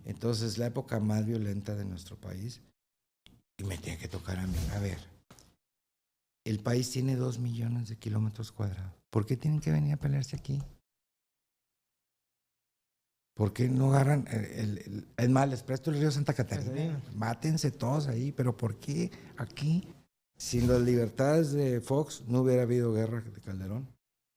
Entonces, la época más violenta de nuestro país, y me tiene que tocar a mí. A ver, el país tiene 2 millones de kilómetros cuadrados. ¿Por qué tienen que venir a pelearse aquí? ¿Por qué no agarran? Es más, les presto el río Santa Catarina. Mátense todos ahí, pero ¿por qué aquí? Sin las libertades de Fox no hubiera habido guerra de Calderón.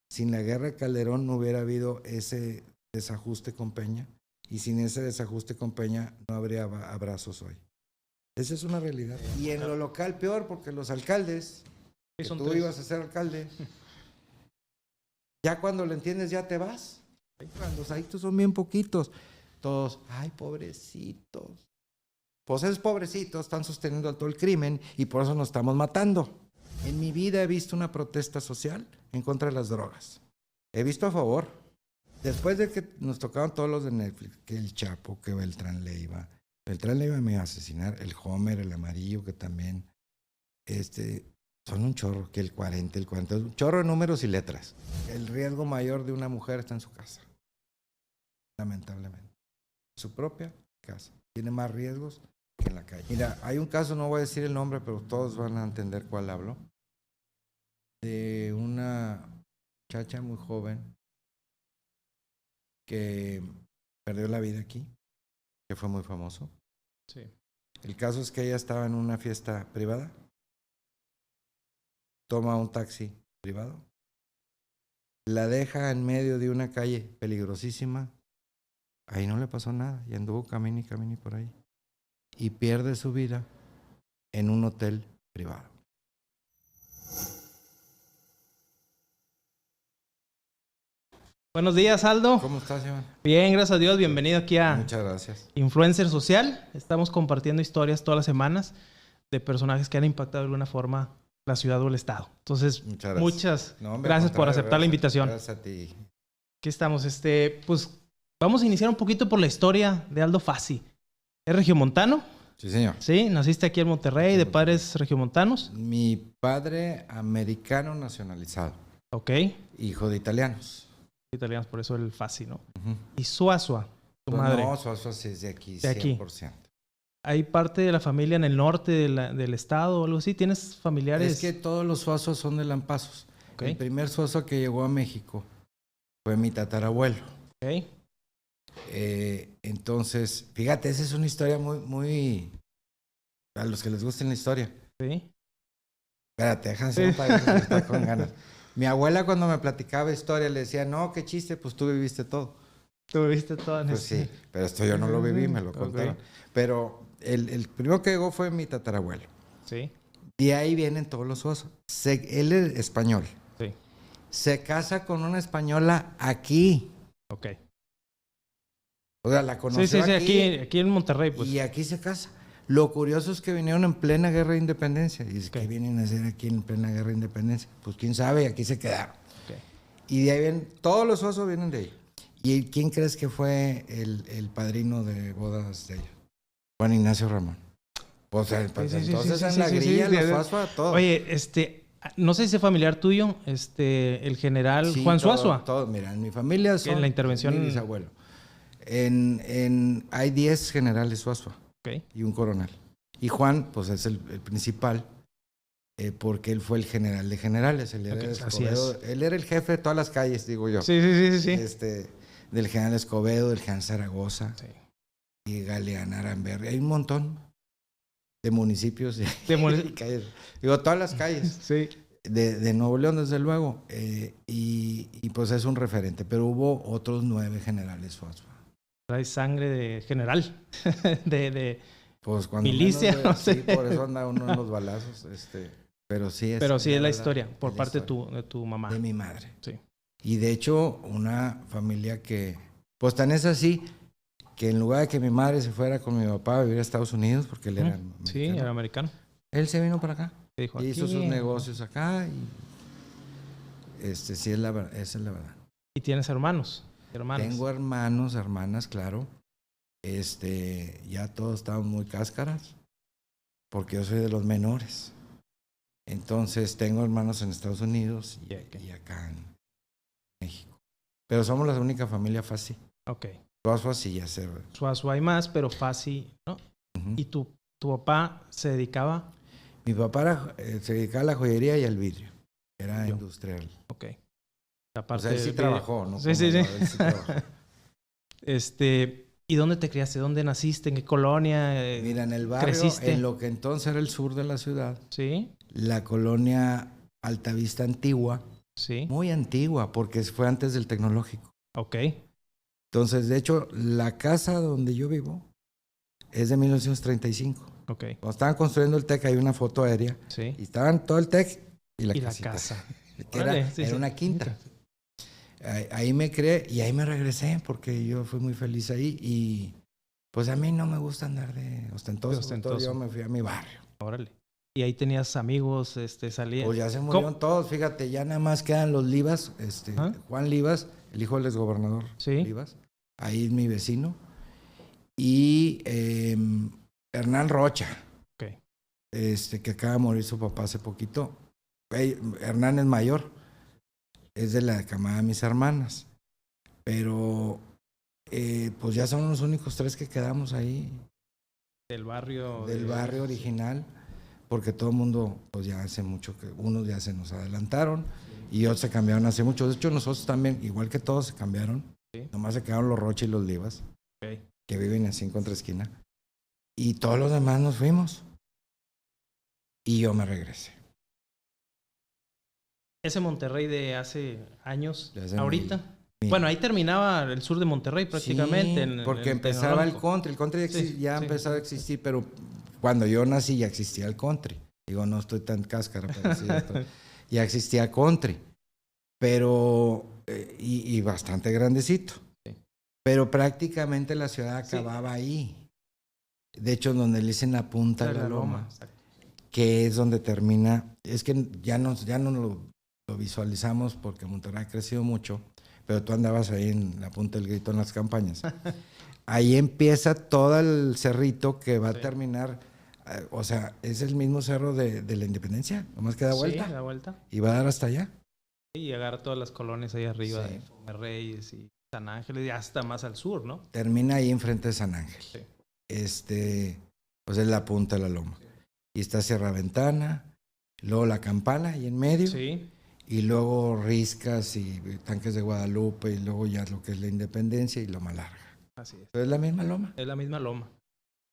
Sin la guerra de Calderón no hubiera habido ese desajuste con Peña. Y sin ese desajuste con Peña no habría abrazos hoy. Esa es una realidad. Y en lo local peor, porque los alcaldes, que tú 3. ibas a ser alcalde, ya cuando lo entiendes ya te vas. Los adictos son bien poquitos. Todos, ay, pobrecitos. Pues esos pobrecitos están sosteniendo todo el crimen y por eso nos estamos matando. En mi vida he visto una protesta social en contra de las drogas. He visto a favor. Después de que nos tocaron todos los de Netflix, que el Chapo, que Beltrán Leiva. Beltrán Leiva me iba a asesinar, el Homer, el amarillo, que también, son un chorro, que el 40, un chorro de números y letras. El riesgo mayor de una mujer está en su casa. Lamentablemente. Su propia casa. Tiene más riesgos que en la calle. Mira, hay un caso, no voy a decir el nombre, pero todos van a entender cuál hablo. De una muchacha muy joven que perdió la vida aquí, que fue muy famoso. Sí. El caso es que ella estaba en una fiesta privada, toma un taxi privado, la deja en medio de una calle peligrosísima, ahí no le pasó nada, y anduvo camine por ahí, y pierde su vida en un hotel privado. Buenos días, Aldo. ¿Cómo estás, Iván? Bien, gracias a Dios. Bienvenido aquí a Muchas gracias. Influencer Social. Estamos compartiendo historias todas las semanas de personajes que han impactado de alguna forma la ciudad o el estado. Entonces, muchas gracias por aceptar la invitación. Gracias a ti. Aquí estamos. Pues vamos a iniciar un poquito por la historia de Aldo Fassi. ¿Es regiomontano? Sí, señor. Sí, naciste aquí en Monterrey, de padres regiomontanos. Mi padre americano nacionalizado. Ok. Hijo de italianos. Italianos, por eso el Fassi, ¿no? Uh-huh. Y Suazua, tu madre. No, Suazua sí es de aquí, de 100%. Aquí. ¿Hay parte de la familia en el norte del estado o algo así? ¿Tienes familiares? Es que todos los Suazos son de Lampazos. Okay. El primer Suazo que llegó a México fue mi tatarabuelo. Okay. Entonces, fíjate, esa es una historia muy... A los que les guste la historia. Sí. Espérate, déjame estar con ganas. Mi abuela cuando me platicaba historia le decía, no, qué chiste, pues tú viviste todo. Tú viviste todo en Pues sí, pero esto yo no lo viví, me lo contaron. Okay. Pero el primero que llegó fue mi tatarabuelo. Sí. De ahí vienen todos los Suazos. Él es español. Sí. Se casa con una española aquí. Ok. O sea, la conoció aquí en Monterrey, pues. Y aquí se casa. Lo curioso es que vinieron en plena guerra de independencia. Y es que vienen a hacer aquí en plena guerra de independencia. Pues quién sabe, aquí se quedaron. Okay. Y de ahí vienen, todos los Suazos vienen de ahí. ¿Y quién crees que fue el padrino de bodas de ellos? Juan Ignacio Ramón. O sea, entonces en la grilla, los Suazua, todo. Oye, no sé si es familiar tuyo, el general Juan Suazua. Todo, mira, en mi familia son en la intervención... mi bisabuelo. Hay 10 generales Suazua. Okay. Y un coronel. Y Juan, pues es el principal, porque él fue el general de generales. Él era, él era el jefe de todas las calles, digo yo. Sí. Del general Escobedo, del general Zaragoza, y Galeana Aramberri. Hay un montón de municipios y calles. Digo, todas las calles. Sí. De Nuevo León, desde luego. Y pues es un referente. Pero hubo otros 9 generales Suazua. Trae sangre de general, pues cuando milicia, menos, no sé. Sí, por eso anda uno en los balazos, pero sí es la historia, por parte de tu mamá. De mi madre. Sí. Y de hecho, una familia que, pues tan es así, que en lugar de que mi madre se fuera con mi papá a vivir a Estados Unidos, porque él era americano. Sí, era americano. Él se vino para acá. Dijo, hizo sus negocios acá y sí, esa es la verdad. ¿Y tienes hermanos? Tengo hermanas, claro. Ya todos estaban muy cáscaras, porque yo soy de los menores. Entonces tengo hermanos en Estados Unidos y acá en México. Pero somos la única familia Fassi. Ok. Suazua sí, ya sé. Suazua hay más, pero Fasi, ¿no? Uh-huh. ¿Y tu papá se dedicaba? Mi papá se dedicaba a la joyería y al vidrio. Era industrial. Ok. O sea, él sí trabajó, ¿no? Sí. Él sí trabajó. ¿Y dónde te criaste? ¿Dónde naciste? ¿En qué colonia? Mira, en el barrio, ¿creciste? en lo que entonces era el sur de la ciudad. Sí. La colonia Altavista Antigua. Sí. Muy antigua, porque fue antes del tecnológico. Ok. Entonces, de hecho, la casa donde yo vivo es de 1935. Ok. Cuando estaban construyendo el TEC, hay una foto aérea. Sí. Y estaban todo el TEC y la casa. Que era una quinta. Ahí me creé y ahí me regresé porque yo fui muy feliz ahí y pues a mí no me gusta andar de ostentoso. Yo me fui a mi barrio. Órale. ¿Y ahí tenías amigos, salían? Pues ya se murieron todos, fíjate, ya nada más quedan los Livas, Juan Livas, el hijo del exgobernador Livas, ahí es mi vecino, y Hernán Rocha, que acaba de morir su papá hace poquito. Hernán es mayor, es de la camada de mis hermanas, pero pues ya son los únicos tres que quedamos ahí. Del barrio. Del barrio original, porque todo el mundo, pues ya hace mucho que unos ya se nos adelantaron y otros se cambiaron hace mucho. De hecho, nosotros también, igual que todos, se cambiaron. Sí. Nomás se quedaron los Rocha y los Livas, que viven así en contraesquina. Y todos los demás nos fuimos. Y yo me regresé. Ese Monterrey de hace años, ahorita. Bueno, ahí terminaba el sur de Monterrey prácticamente. Sí, porque empezaba el country. El country ya empezaba a existir, pero cuando yo nací ya existía el country. Digo, no estoy tan cáscara para decir esto. Ya existía country, pero y bastante grandecito. Sí. Pero prácticamente la ciudad acababa ahí. De hecho, donde le dicen la punta de la loma, que es donde termina. Es que ya no lo visualizamos porque Monterrey ha crecido mucho, pero tú andabas ahí en la punta del Grito en las campañas. Ahí empieza todo el cerrito que va a terminar, o sea, es el mismo cerro de la Independencia, nomás que da vuelta. Sí, da vuelta. Y va a dar hasta allá. Sí, y agarra todas las colonias ahí arriba, de Reyes y San Ángel, y hasta más al sur, ¿no? Termina ahí enfrente de San Ángel. Sí. Pues es la punta de la loma. Y está Sierra Ventana, luego La Campana ahí en medio. Sí. Y luego Riscas y Tanques de Guadalupe, y luego ya lo que es la Independencia y Loma Larga. Así es. ¿Es la misma loma? Es la misma loma.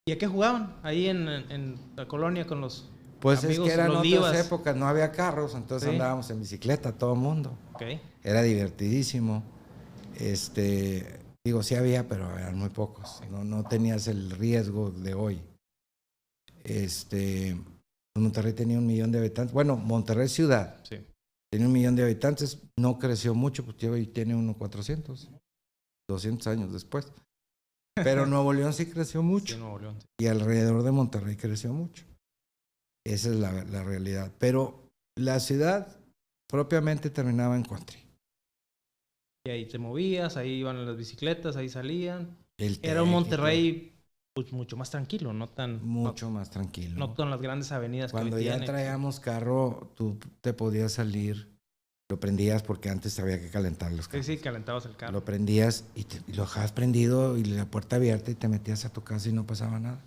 ¿Y a qué jugaban ahí en la colonia con los pues amigos? Pues es que eran otras épocas, no había carros, entonces andábamos en bicicleta todo el mundo. Okay. Era divertidísimo. Digo, sí había, pero eran muy pocos. No tenías el riesgo de hoy. Monterrey tenía 1 millón de habitantes. Bueno, Monterrey ciudad. Sí. Tenía 1 millón de habitantes, no creció mucho, pues hoy tiene 400, 200 años después. Pero Nuevo León sí creció mucho. Sí, Nuevo León. Y alrededor de Monterrey creció mucho. Esa es la realidad. Pero la ciudad propiamente terminaba en country. Y ahí te movías, ahí iban las bicicletas, ahí salían. Era un Monterrey pues, mucho más tranquilo, no tan... Mucho más tranquilo. No con las grandes avenidas Cuando que hoy ya traíamos carro, tú te podías salir, lo prendías porque antes había que calentar los carros. Sí, calentabas el carro. Lo prendías y lo dejabas prendido y la puerta abierta y te metías a tu casa y no pasaba nada.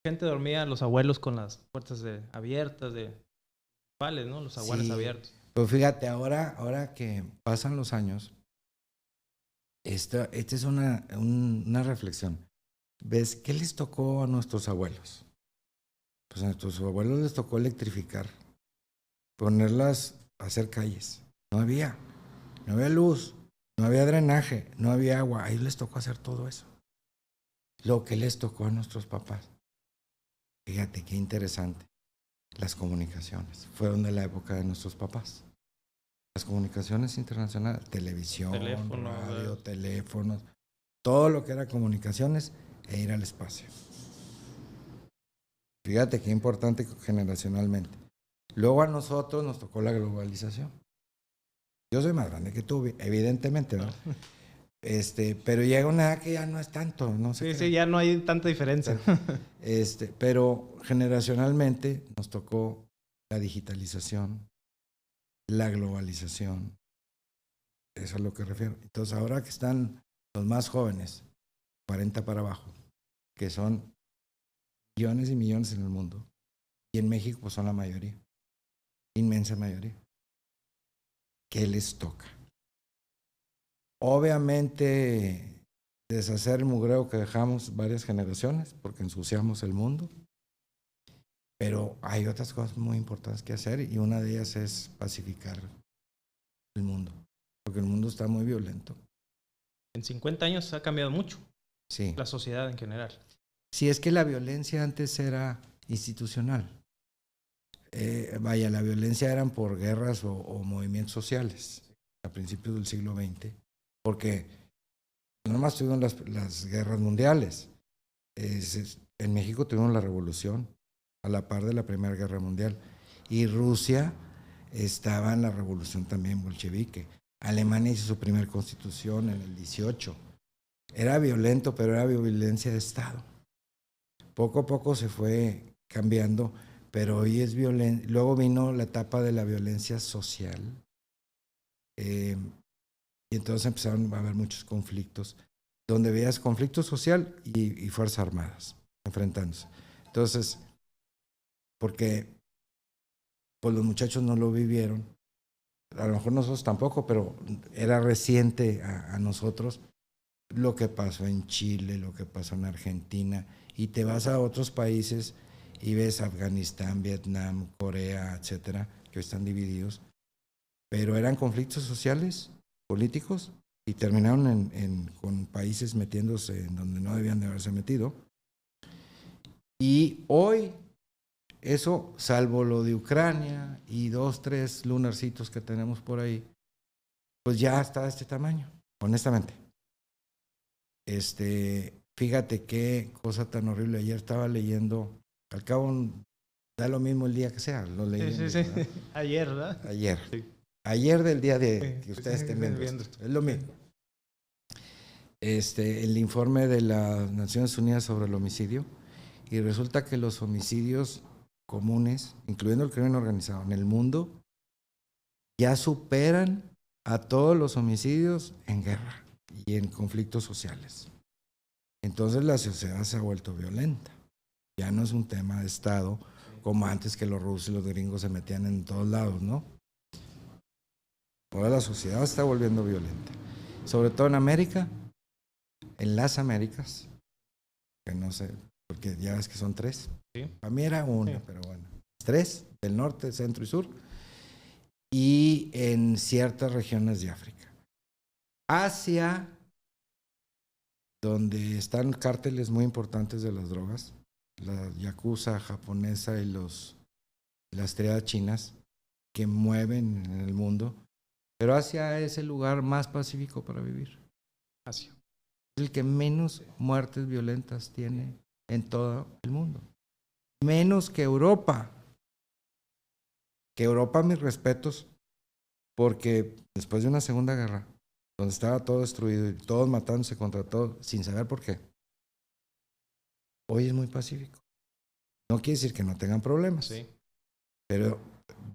Gente dormía, los abuelos con las puertas abiertas, ¿no? Los aguanes abiertos. Pero fíjate, ahora que pasan los años, esta es una reflexión. ¿Ves qué les tocó a nuestros abuelos? Pues a nuestros abuelos les tocó electrificar, ponerlas a hacer calles. No había luz, no había drenaje, no había agua. A ellos les tocó hacer todo eso. Lo que les tocó a nuestros papás. Fíjate qué interesante. Las comunicaciones fueron de la época de nuestros papás. Las comunicaciones internacionales, televisión, radio, teléfonos, todo lo que era comunicaciones e ir al espacio. Fíjate qué importante generacionalmente. Luego a nosotros nos tocó la globalización. Yo soy más grande que tú, evidentemente, ¿no? Pero llega una edad que ya no es tanto, no sé. Sí, ya no hay tanta diferencia. Pero generacionalmente nos tocó la digitalización, la globalización. Eso es a lo que refiero. Entonces, ahora que están los más jóvenes 40 para abajo, que son millones y millones en el mundo. Y en México pues son la mayoría, inmensa mayoría. ¿Qué les toca? Obviamente deshacer el mugreo que dejamos varias generaciones, porque ensuciamos el mundo. Pero hay otras cosas muy importantes que hacer y una de ellas es pacificar el mundo, porque el mundo está muy violento. En 50 años ha cambiado mucho. Sí. La sociedad en general. Sí, es que la violencia antes era institucional. La violencia eran por guerras o movimientos sociales a principios del siglo XX, porque no nomás tuvimos las guerras mundiales. En México tuvimos la revolución a la par de la Primera Guerra Mundial. Y Rusia estaba en la revolución también bolchevique. Alemania hizo su primera constitución en el 18. Era violento, pero era violencia de Estado. Poco a poco se fue cambiando, pero hoy es violento. Luego vino la etapa de la violencia social. Y entonces empezaron a haber muchos conflictos, donde veías conflicto social y Fuerzas Armadas enfrentándose. Entonces, porque pues los muchachos no lo vivieron, a lo mejor nosotros tampoco, pero era reciente a nosotros lo que pasó en Chile, lo que pasó en Argentina, y te vas a otros países y ves Afganistán, Vietnam, Corea, etcétera, que están divididos, pero eran conflictos sociales, políticos, y terminaron con países metiéndose en donde no debían de haberse metido. Y hoy eso, salvo lo de Ucrania y 2, 3 lunarcitos que tenemos por ahí, pues ya está de este tamaño, honestamente. Fíjate qué cosa tan horrible. Ayer estaba leyendo, al cabo da lo mismo el día que sea, lo leí. Sí. Ayer, ¿verdad? Ayer. Sí. Ayer del día de que ustedes estén viendo esto. Es lo mismo. El informe de las Naciones Unidas sobre el homicidio, y resulta que los homicidios comunes, incluyendo el crimen organizado en el mundo, ya superan a todos los homicidios en guerra y en conflictos sociales. Entonces la sociedad se ha vuelto violenta. Ya no es un tema de Estado como antes, que los rusos y los gringos se metían en todos lados, ¿no? Ahora la sociedad se está volviendo violenta. Sobre todo en América, en las Américas, que no sé, porque ya ves que son 3. Sí. Para mí era una, sí, pero bueno. 3, del norte, centro y sur, y en ciertas regiones de África. Asia, donde están cárteles muy importantes de las drogas, la yakuza japonesa y las triadas chinas, que mueven en el mundo, pero Asia es el lugar más pacífico para vivir. Asia. Es el que menos muertes violentas tiene en todo el mundo. Menos que Europa. Que Europa, mis respetos, porque después de una Segunda Guerra, donde estaba todo destruido y todos matándose contra todos, sin saber por qué, hoy es muy pacífico. No quiere decir que no tengan problemas, sí, pero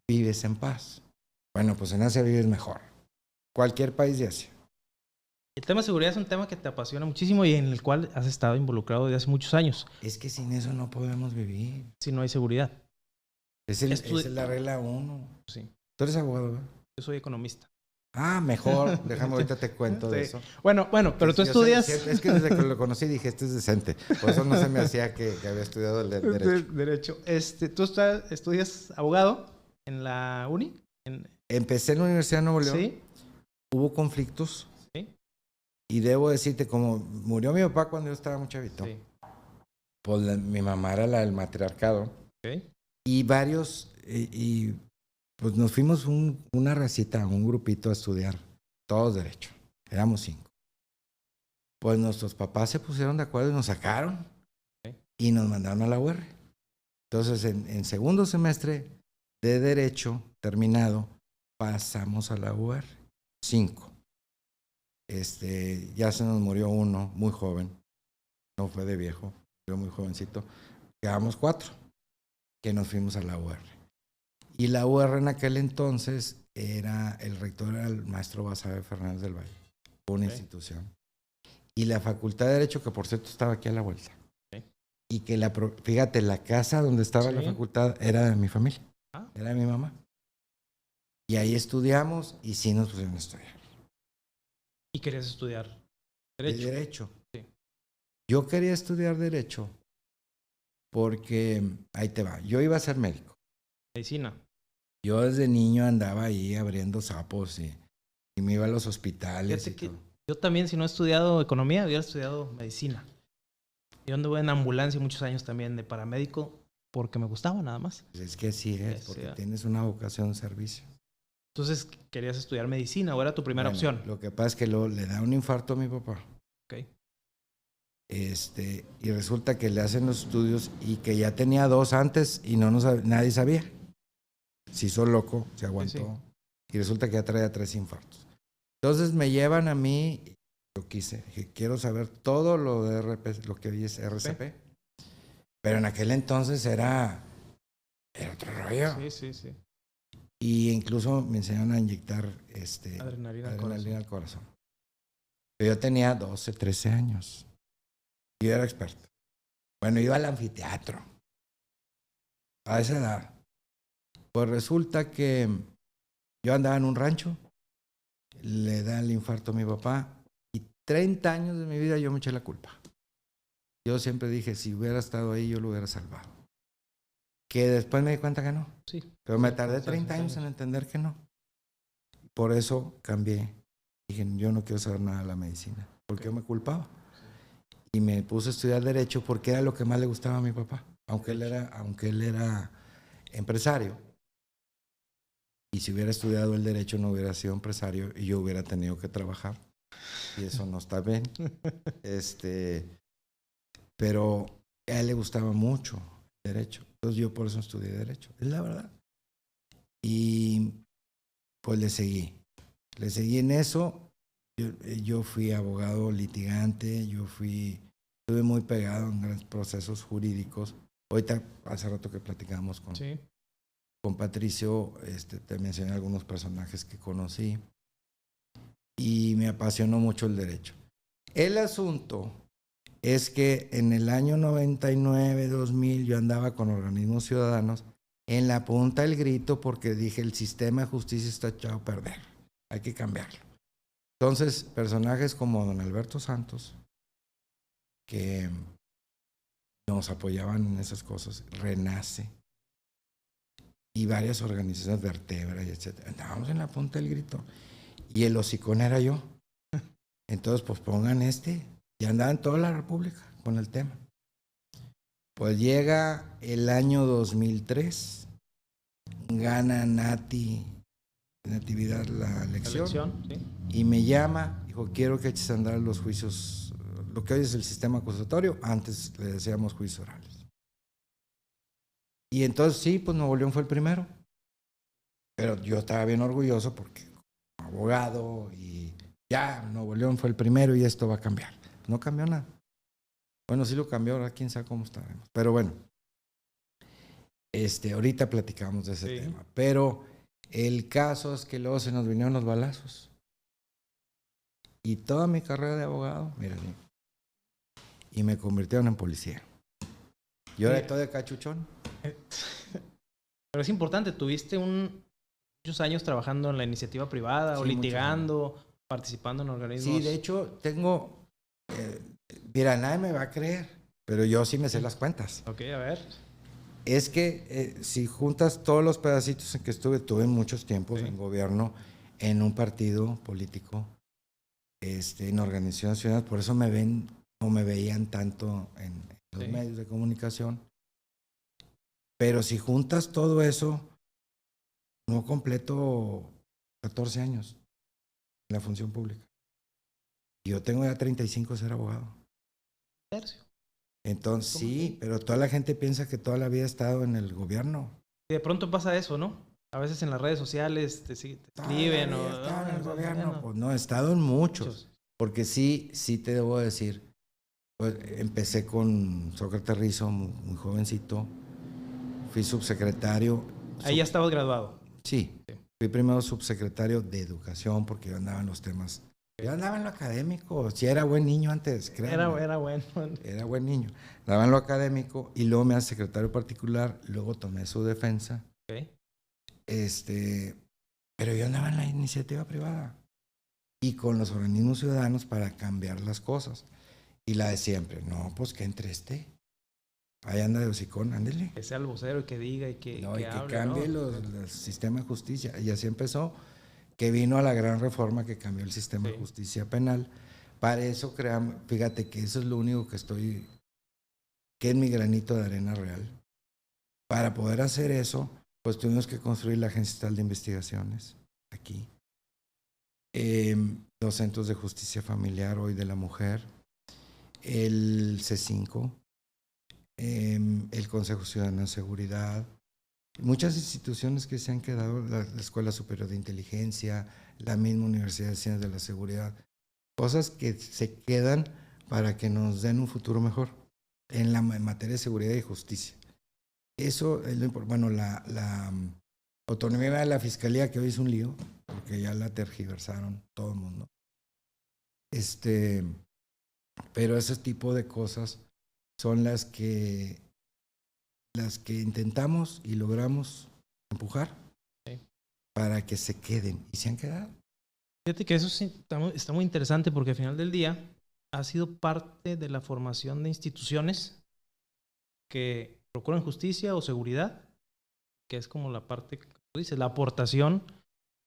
vives en paz. Bueno, pues en Asia vives mejor. Cualquier país de Asia. El tema de seguridad es un tema que te apasiona muchísimo y en el cual has estado involucrado desde hace muchos años. Es que sin eso no podemos vivir. Si no hay seguridad. Esa es la regla 1. Sí. ¿Tú eres abogado, ¿verdad? Yo soy economista. Ah, mejor. Déjame, ahorita te cuento de eso. Bueno, pero tú estudias... Es que desde que lo conocí dije, este es decente. Por eso no se me hacía que había estudiado el derecho. ¿Tú estudias abogado en la uni? Empecé en la Universidad de Nuevo León. Sí. Hubo conflictos. Sí. Y debo decirte, como murió mi papá cuando yo estaba muy chavito, sí, pues mi mamá era la del matriarcado. Okay. Y varios... pues nos fuimos una racita, un grupito a estudiar, todos derecho, éramos 5. Pues nuestros papás se pusieron de acuerdo y nos sacaron, okay, y nos mandaron a la UR. Entonces en segundo semestre de derecho terminado, pasamos a la UR, 5. Ya se nos murió uno, muy joven, no fue de viejo, fue muy jovencito, quedamos 4, que nos fuimos a la UR. Y la UR en aquel entonces el rector era el maestro Basabe Fernández del Valle, una institución. Y la Facultad de Derecho, que por cierto estaba aquí a la vuelta. Y que fíjate, la casa donde estaba la facultad era de mi familia. Era de mi mamá. Y ahí estudiamos y sí nos pusieron a estudiar. ¿Y querías estudiar Derecho? Derecho. Sí. Yo quería estudiar Derecho porque, ahí te va, yo iba a ser médico. Medicina. Yo desde niño andaba ahí abriendo sapos y me iba a los hospitales. Yo también, si no he estudiado economía, hubiera estudiado medicina. Yo anduve en ambulancia muchos años también de paramédico porque me gustaba nada más. Pues es que así es, porque tienes una vocación de servicio. Entonces, ¿querías estudiar medicina o era tu primera opción? Lo que pasa es que le da un infarto a mi papá. Okay. Y resulta que le hacen los estudios y que ya tenía 2 antes y nadie sabía. Se hizo loco, se aguantó. Sí. Y resulta que ya traía 3 infartos. Entonces me llevan a mí, yo dije, quiero saber todo lo de lo que hoy es RCP. Pero en aquel entonces era otro rollo. Sí. Y incluso me enseñaron a inyectar adrenalina al corazón. Pero yo tenía 12, 13 años. Y yo era experto. Bueno, iba al anfiteatro. A esa edad. Pues resulta que yo andaba en un rancho. Le da el infarto a mi papá. Y 30 años de mi vida yo me eché la culpa. Yo siempre dije, si hubiera estado ahí, yo lo hubiera salvado. Que después me di cuenta que no. Sí. Pero me tardé 30 años en entender que no. Por eso cambié. Dije, yo no quiero saber nada de la medicina. Porque yo me culpaba. Y me puse a estudiar Derecho porque era lo que más le gustaba a mi papá. Aunque él era empresario. Y si hubiera estudiado el Derecho no hubiera sido empresario y yo hubiera tenido que trabajar. Y eso no está bien. Pero a él le gustaba mucho el Derecho. Entonces yo por eso estudié Derecho. Es la verdad. Y pues le seguí. Le seguí en eso. Yo fui abogado litigante. Estuve muy pegado en grandes procesos jurídicos. Ahorita, hace rato que platicamos con Patricio, te mencioné algunos personajes que conocí. Y me apasionó mucho el derecho. El asunto es que en el año 99, 2000, yo andaba con organismos ciudadanos en la punta del grito porque dije, el sistema de justicia está echado a perder, hay que cambiarlo. Entonces, personajes como don Alberto Santos, que nos apoyaban en esas cosas, Renace, y varias organizaciones, Vertebra, y etc. Andábamos en la punta del grito, y el hocicón era yo. Entonces, pues pongan y andaba en toda la República con el tema. Pues llega el año 2003, gana Natividad la elección sí. Y me llama, dijo, quiero que eches a andar los juicios, lo que hoy es el sistema acusatorio, antes le decíamos juicios orales. Y entonces sí, pues Nuevo León fue el primero, pero yo estaba bien orgulloso porque como abogado y ya Nuevo León fue el primero y esto va a cambiar. No cambió nada. Bueno, sí lo cambió, ahora quién sabe cómo estaremos. Pero bueno, ahorita platicamos de ese tema. Pero el caso es que luego se nos vinieron los balazos. Y toda mi carrera de abogado, mira, y me convirtieron en policía. Yo era todo de cachuchón. Pero es importante, tuviste muchos años trabajando en la iniciativa privada o litigando, participando en organismos. Sí, de hecho, tengo... mira, nadie me va a creer, pero yo sí me sé las cuentas. Ok, a ver. Es que si juntas todos los pedacitos en que tuve muchos tiempos en gobierno, en un partido político, en organizaciones ciudadanas, por eso me ven o me veían tanto en los medios de comunicación. Pero si juntas todo eso, no completo 14 años en la función pública. Y yo tengo ya 35 de ser abogado. Tercio. Entonces sí, pero toda la gente piensa que toda la vida he estado en el gobierno. Y de pronto pasa eso, ¿no? A veces en las redes sociales te escriben o... ¿Estaba en el gobierno? Pues no, he estado en muchos. Porque sí te debo decir, pues empecé con Sócrates Rizo, muy jovencito. Fui subsecretario. Ahí ya estabas graduado. Sí. Fui primero subsecretario de Educación porque yo andaba en los temas Yo andaba en lo académico, sí era buen niño antes, créanme. Era bueno. Era buen niño. Andaba en lo académico y luego me hace secretario particular, luego tomé su defensa. Okay. Pero yo andaba en la iniciativa privada y con los organismos ciudadanos para cambiar las cosas. Y la de siempre, no, pues que entre ahí anda de hocicón, ándele. Que sea el vocero y que diga y que, no, que y que hable, cambie ¿no? el sistema de justicia. Y así empezó, que vino a la gran reforma que cambió el sistema de justicia penal. Para eso creamos, fíjate que eso es lo único que es mi granito de arena real. Para poder hacer eso, pues tuvimos que construir la Agencia Estatal de Investigaciones, aquí. 2 centros de justicia familiar, hoy de la mujer, el C5, el Consejo Ciudadano de Seguridad, muchas instituciones que se han quedado, la Escuela Superior de Inteligencia, la misma Universidad de Ciencias de la Seguridad, cosas que se quedan para que nos den un futuro mejor en materia de seguridad y justicia. Eso es lo importante. Bueno, la autonomía de la Fiscalía, que hoy es un lío, porque ya la tergiversaron todo el mundo. Pero ese tipo de cosas son las que intentamos y logramos empujar para que se queden, y se han quedado. Fíjate que eso sí, está muy interesante, porque al final del día ha sido parte de la formación de instituciones que procuran justicia o seguridad, que es como la parte, como dices, la aportación.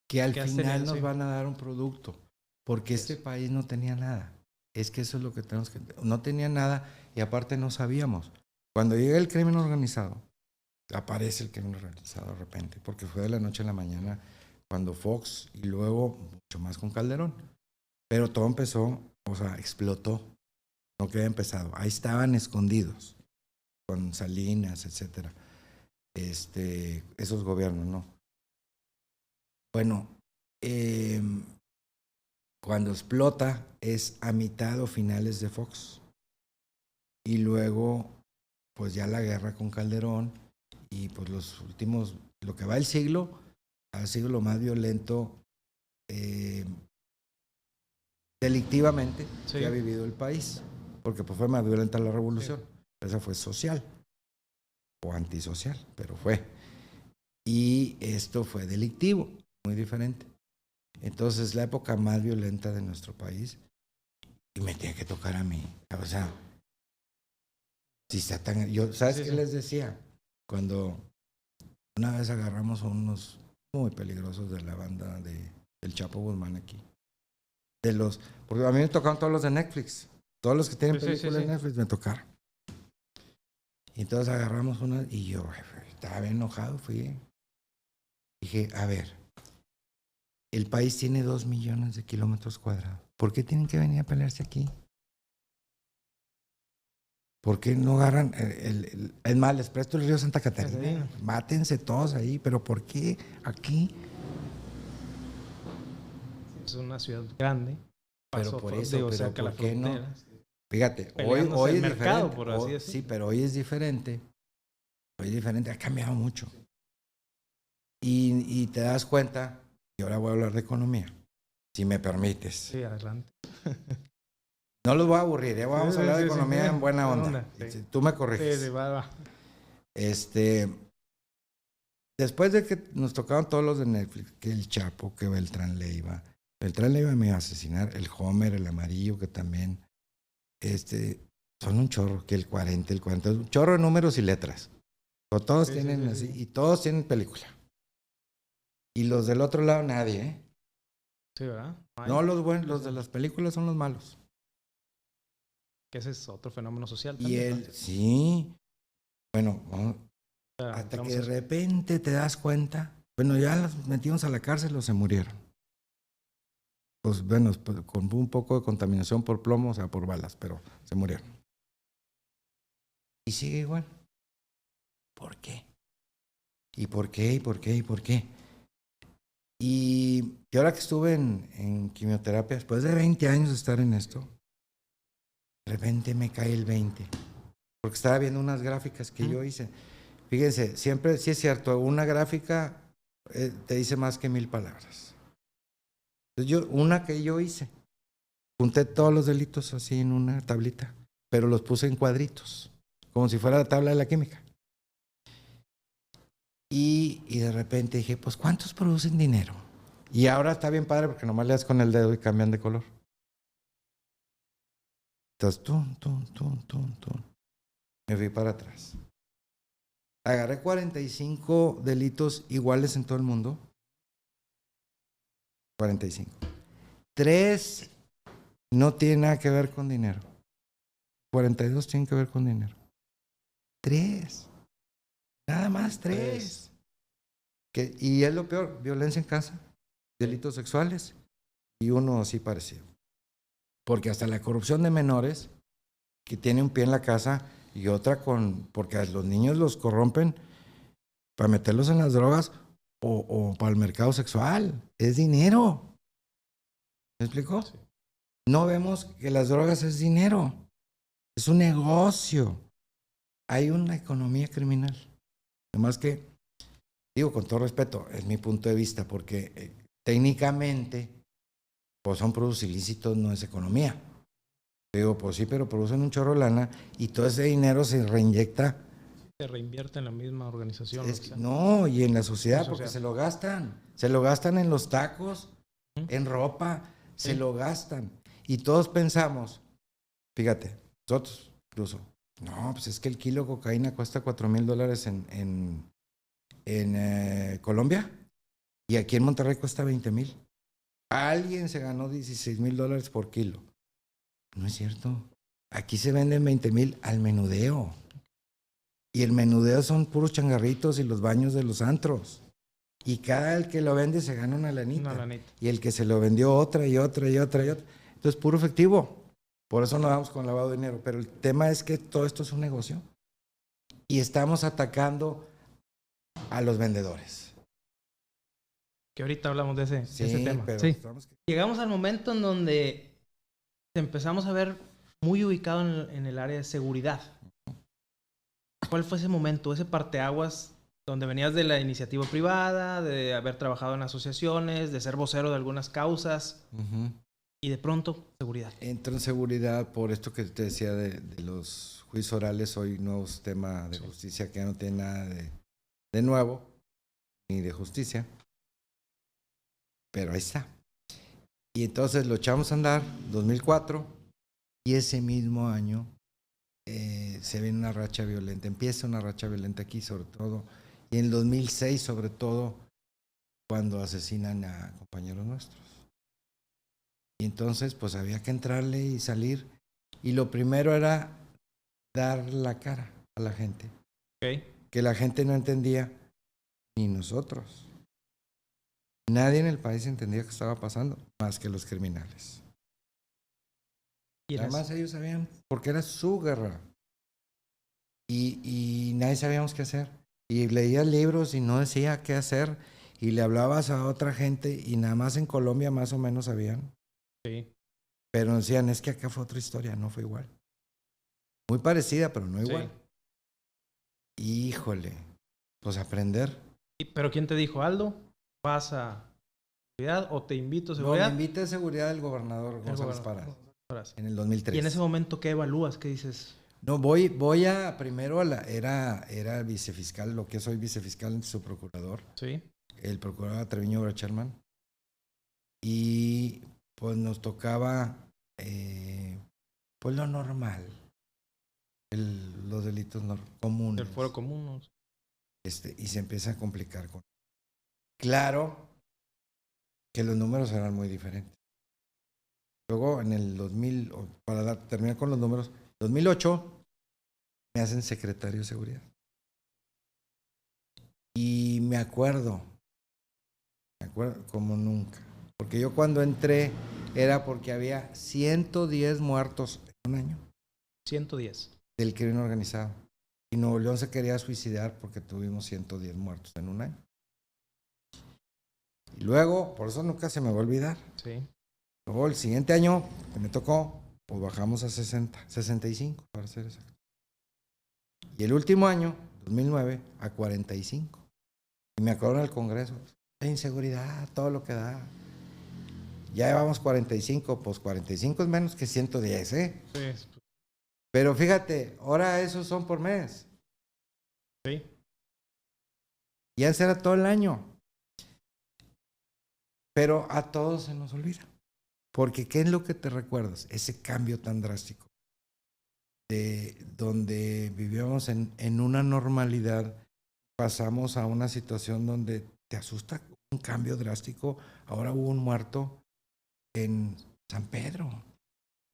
Que al final nos van a dar un producto, porque este país no tenía nada. Es que eso es lo que tenemos que... No tenía nada y aparte no sabíamos. Cuando llega el crimen organizado, aparece el crimen organizado de repente, porque fue de la noche a la mañana cuando Fox y luego mucho más con Calderón. Pero todo empezó, o sea, explotó. No que había empezado. Ahí estaban escondidos, con Salinas, etcétera. Esos gobiernos, ¿no? Bueno, cuando explota es a mitad o finales de Fox. Y luego, pues ya la guerra con Calderón y pues los últimos, lo que va el siglo, ha sido lo más violento delictivamente que ha vivido el país. Porque pues fue más violenta la revolución. Esa fue social o antisocial, pero fue. Y esto fue delictivo, muy diferente. Entonces, la época más violenta de nuestro país, y me tiene que tocar a mí. O sea, si está tan... ¿Sabes qué les decía? Cuando una vez agarramos a unos muy peligrosos de la banda del Chapo Guzmán aquí. Porque a mí me tocaron todos los de Netflix. Todos los que tienen películas de Netflix me tocaron. Y entonces agarramos una y yo estaba bien enojado, dije, a ver, el país tiene 2 millones de kilómetros cuadrados. ¿Por qué tienen que venir a pelearse aquí? ¿Por qué no agarran? Es más, les presto el río Santa Catarina. Mátense todos ahí, pero ¿por qué aquí? Es una ciudad grande. Pero por eso, ¿por qué no? Fíjate, hoy es mercado, diferente. por así decirlo. Sí, pero hoy es diferente. Hoy es diferente, ha cambiado mucho. Y te das cuenta, y ahora voy a hablar de economía, si me permites. Sí, adelante. No los voy a aburrir, vamos a hablar de economía en buena onda. Tú me corriges. Sí, va. Después de que nos tocaron todos los de Netflix, que el Chapo, que Beltrán Leiva me iba a asesinar, el Homer, el amarillo, que también, son un chorro, que el 40, un chorro de números y letras. O todos tienen así, y todos tienen película. Y los del otro lado, nadie, ¿eh? Sí, ¿verdad? No, los buenos, los de las películas son los malos. Que ese es otro fenómeno social también. Sí. Bueno, hasta que de repente te das cuenta, bueno, ya los metimos a la cárcel o se murieron. Pues bueno, con un poco de contaminación por plomo, o sea, por balas, pero se murieron. Y sigue igual. ¿Por qué? ¿Y por qué? ¿Y por qué? ¿Y por qué? Y ahora que estuve en quimioterapia, después de 20 años de estar en esto, de repente me cae el 20. Porque estaba viendo unas gráficas que yo hice. Fíjense, siempre, sí es cierto, una gráfica te dice más que 1000 palabras. Entonces una que yo hice, junté todos los delitos así en una tablita, pero los puse en cuadritos, como si fuera la tabla de la química. Y de repente dije, pues, ¿cuántos producen dinero? Y ahora está bien padre porque nomás le das con el dedo y cambian de color. Entonces, me fui para atrás. Agarré 45 delitos iguales en todo el mundo. 45. 3 no tienen nada que ver con dinero. 42 tienen que ver con dinero. 3. Nada más 3. Y es lo peor, violencia en casa, delitos sexuales y uno así parecido. Porque hasta la corrupción de menores, que tiene un pie en la casa y otra porque a los niños los corrompen para meterlos en las drogas o para el mercado sexual. Es dinero. ¿Me explico? Sí. No vemos que las drogas es dinero. Es un negocio. Hay una economía criminal. Además que, digo con todo respeto, es mi punto de vista, porque técnicamente, pues son productos ilícitos, no es economía. Digo, pues sí, pero producen un chorro de lana y todo ese dinero se reinyecta. Se reinvierte en la misma organización. No, y en la sociedad, porque se lo gastan. Se lo gastan en los tacos, en ropa, se lo gastan. Y todos pensamos, fíjate, nosotros incluso, no, pues es que el kilo de cocaína cuesta $4,000 en Colombia y aquí en Monterrey cuesta 20,000. Alguien se ganó $16,000 por kilo. No es cierto. Aquí se venden 20,000 al menudeo. Y el menudeo son puros changarritos y los baños de los antros. Y cada el que lo vende se gana una lanita. Y el que se lo vendió otra y otra y otra y otra. Entonces, puro efectivo. Por eso no vamos con lavado de dinero. Pero el tema es que todo esto es un negocio. Y estamos atacando a los vendedores. Que ahorita hablamos de ese tema. Pero sí. Llegamos al momento en donde empezamos a ver muy ubicado en el área de seguridad. ¿Cuál fue ese momento, ese parteaguas donde venías de la iniciativa privada, de haber trabajado en asociaciones, de ser vocero de algunas causas y de pronto seguridad? Entro en seguridad por esto que te decía de los juicios orales, hoy nuevos temas de justicia que ya no tiene nada de nuevo ni de justicia, pero ahí está. Y entonces lo echamos a andar, 2004, y ese mismo año se viene una racha violenta, empieza una racha violenta aquí sobre todo, y en el 2006 sobre todo, cuando asesinan a compañeros nuestros. Y entonces pues había que entrarle y salir, y lo primero era dar la cara a la gente, que la gente no entendía, ni nosotros. Nadie en el país entendía qué estaba pasando, más que los criminales. Y además ellos sabían, porque era su guerra. Y nadie sabíamos qué hacer. Y leías libros y no decía qué hacer. Y le hablabas a otra gente y nada más en Colombia más o menos sabían. Sí. Pero decían, es que acá fue otra historia, no fue igual. Muy parecida, pero no igual. Sí. Híjole, pues aprender. ¿Pero quién te dijo, Aldo? ¿Vas a seguridad o te invito a seguridad? No, me invita a seguridad el gobernador González Parada en el 2003. ¿Y en ese momento qué evalúas? ¿Qué dices? No, voy a primero era vicefiscal, lo que soy vicefiscal, su procurador. Sí. El procurador Treviño Brachelman. Y pues nos tocaba pues lo normal. Los delitos comunes. El fuero común. ¿No? Y se empieza a complicar con. Claro que los números eran muy diferentes. Luego en el 2000, para terminar con los números, 2008 me hacen secretario de seguridad. Y me acuerdo como nunca. Porque yo cuando entré era porque había 110 muertos en un año. 110. Del crimen organizado. Y Nuevo León se quería suicidar porque tuvimos 110 muertos en un año. Y luego, por eso nunca se me va a olvidar. Sí. Luego el siguiente año que me tocó, pues bajamos a 65 para ser exacto. Y el último año, 2009, a 45. Y me acuerdo en el Congreso, la inseguridad, todo lo que da. Ya llevamos 45, pues 45 es menos que 110, ¿eh? Sí. Pero fíjate, ahora esos son por mes. Sí. Y antes era todo el año. Pero a todos se nos olvida. Porque ¿qué es lo que te recuerdas? Ese cambio tan drástico. De donde vivíamos en una normalidad, pasamos a una situación donde te asusta un cambio drástico. Ahora hubo un muerto en San Pedro,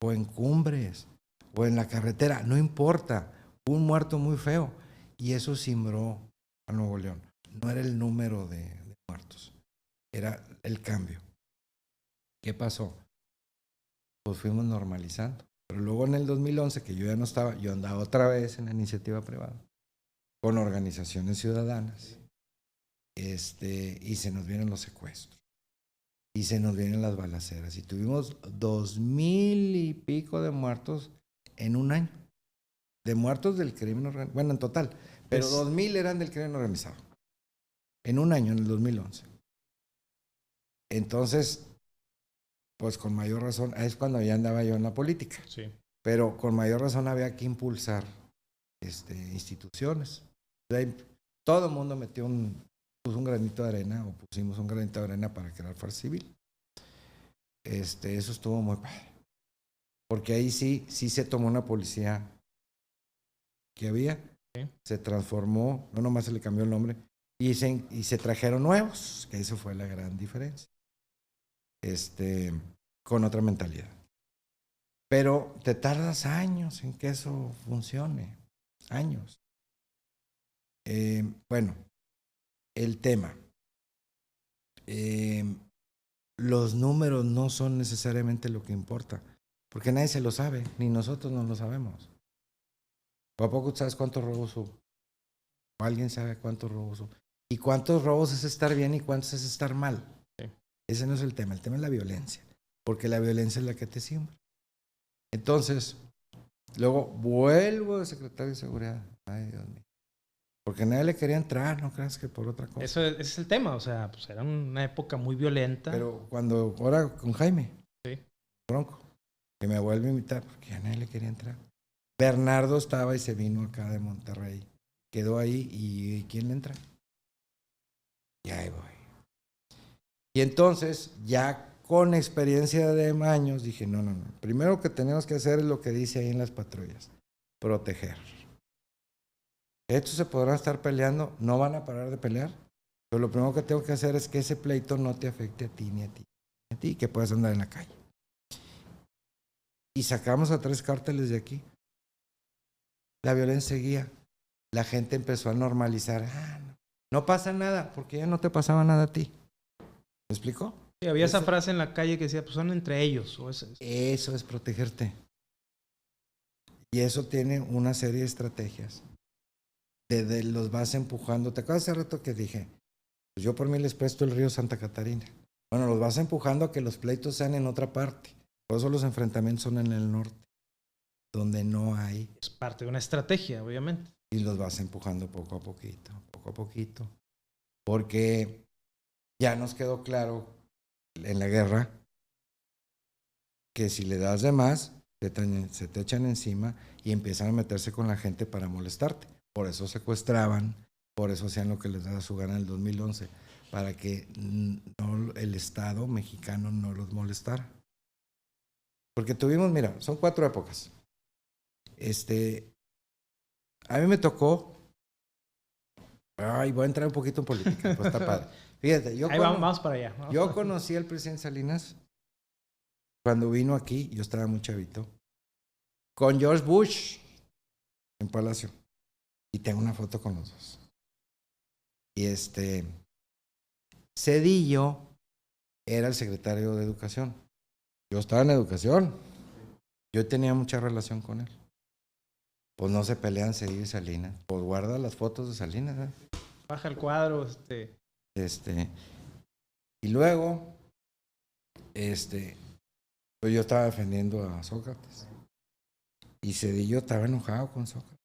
o en Cumbres, o en la carretera, no importa, hubo un muerto muy feo. Y eso cimbró a Nuevo León. No era el número de muertos, era el cambio. ¿Qué pasó? Pues fuimos normalizando. Pero luego en el 2011, que yo ya no estaba, yo andaba otra vez en la iniciativa privada, con organizaciones ciudadanas, y se nos vienen los secuestros, y se nos vienen las balaceras, y tuvimos 2,000 y pico de muertos en un año, de muertos del crimen organizado, bueno, en total, pero 2,000 eran del crimen organizado, en un año, en el 2011. Entonces, pues con mayor razón, es cuando ya andaba yo en la política. Sí. Pero con mayor razón había que impulsar instituciones. Todo el mundo puso un granito de arena, o pusimos un granito de arena para crear Fuerza Civil. Eso estuvo muy padre. Porque ahí sí se tomó una policía que había, Sí. se transformó, no nomás se le cambió el nombre, y se trajeron nuevos, que eso fue la gran diferencia. Con otra mentalidad. Pero te tardas años en que eso funcione. Años. Bueno, el tema. Los números no son necesariamente lo que importa, porque nadie se lo sabe, ni nosotros no lo sabemos. ¿A poco sabes cuántos robos hubo? ¿O alguien sabe cuántos robos hubo? ¿Y cuántos robos es estar bien y cuántos es estar mal? Sí. Ese no es el tema es la violencia, porque la violencia es la que te siembra. Entonces, luego vuelvo de secretario de Seguridad. Ay, Dios mío. Porque nadie le quería entrar, no creas que por otra cosa. Ese es el tema, o sea, pues era una época muy violenta. Pero ahora con Jaime, sí. Bronco, que me vuelve a invitar, porque ya nadie le quería entrar. Bernardo estaba y se vino acá de Monterrey. Quedó ahí y ¿quién le entra? Y ahí voy. Y entonces, ya con experiencia de años, dije, no. Primero que tenemos que hacer es lo que dice ahí en las patrullas. Proteger. Estos se podrán estar peleando, no van a parar de pelear, pero lo primero que tengo que hacer es que ese pleito no te afecte a ti ni a ti, ni a ti, que puedas andar en la calle. Y sacamos a 3 cárteles de aquí. La violencia seguía. La gente empezó a normalizar. No pasa nada, porque ya no te pasaba nada a ti. ¿Me explicó? Sí, había esa frase en la calle que decía, pues son entre ellos. Eso es protegerte. Y eso tiene una serie de estrategias. Los vas empujando. ¿Te acuerdas hace rato que dije? Pues yo por mí les presto el río Santa Catarina. Bueno, los vas empujando a que los pleitos sean en otra parte. Por eso los enfrentamientos son en el norte, donde no hay. Es parte de una estrategia, obviamente. Y los vas empujando poco a poquito. Porque ya nos quedó claro en la guerra que si le das de más, se te echan encima y empiezan a meterse con la gente para molestarte. Por eso secuestraban, por eso hacían lo que les daba su gana en el 2011, para que el Estado mexicano no los molestara. Porque tuvimos, mira, son 4 épocas. A mí me tocó, voy a entrar un poquito en política, pues está padre. Fíjate, vamos para allá. Yo conocí al presidente Salinas cuando vino aquí, yo estaba muy chavito, con George Bush en Palacio. Y tengo una foto con los dos. Y Cedillo era el secretario de Educación. Yo estaba en Educación. Yo tenía mucha relación con él. Pues no se pelean Cedillo y Salinas. Pues guarda las fotos de Salinas, ¿eh? Baja el cuadro, Y luego, pues yo estaba defendiendo a Sócrates. Y Cedillo estaba enojado con Sócrates.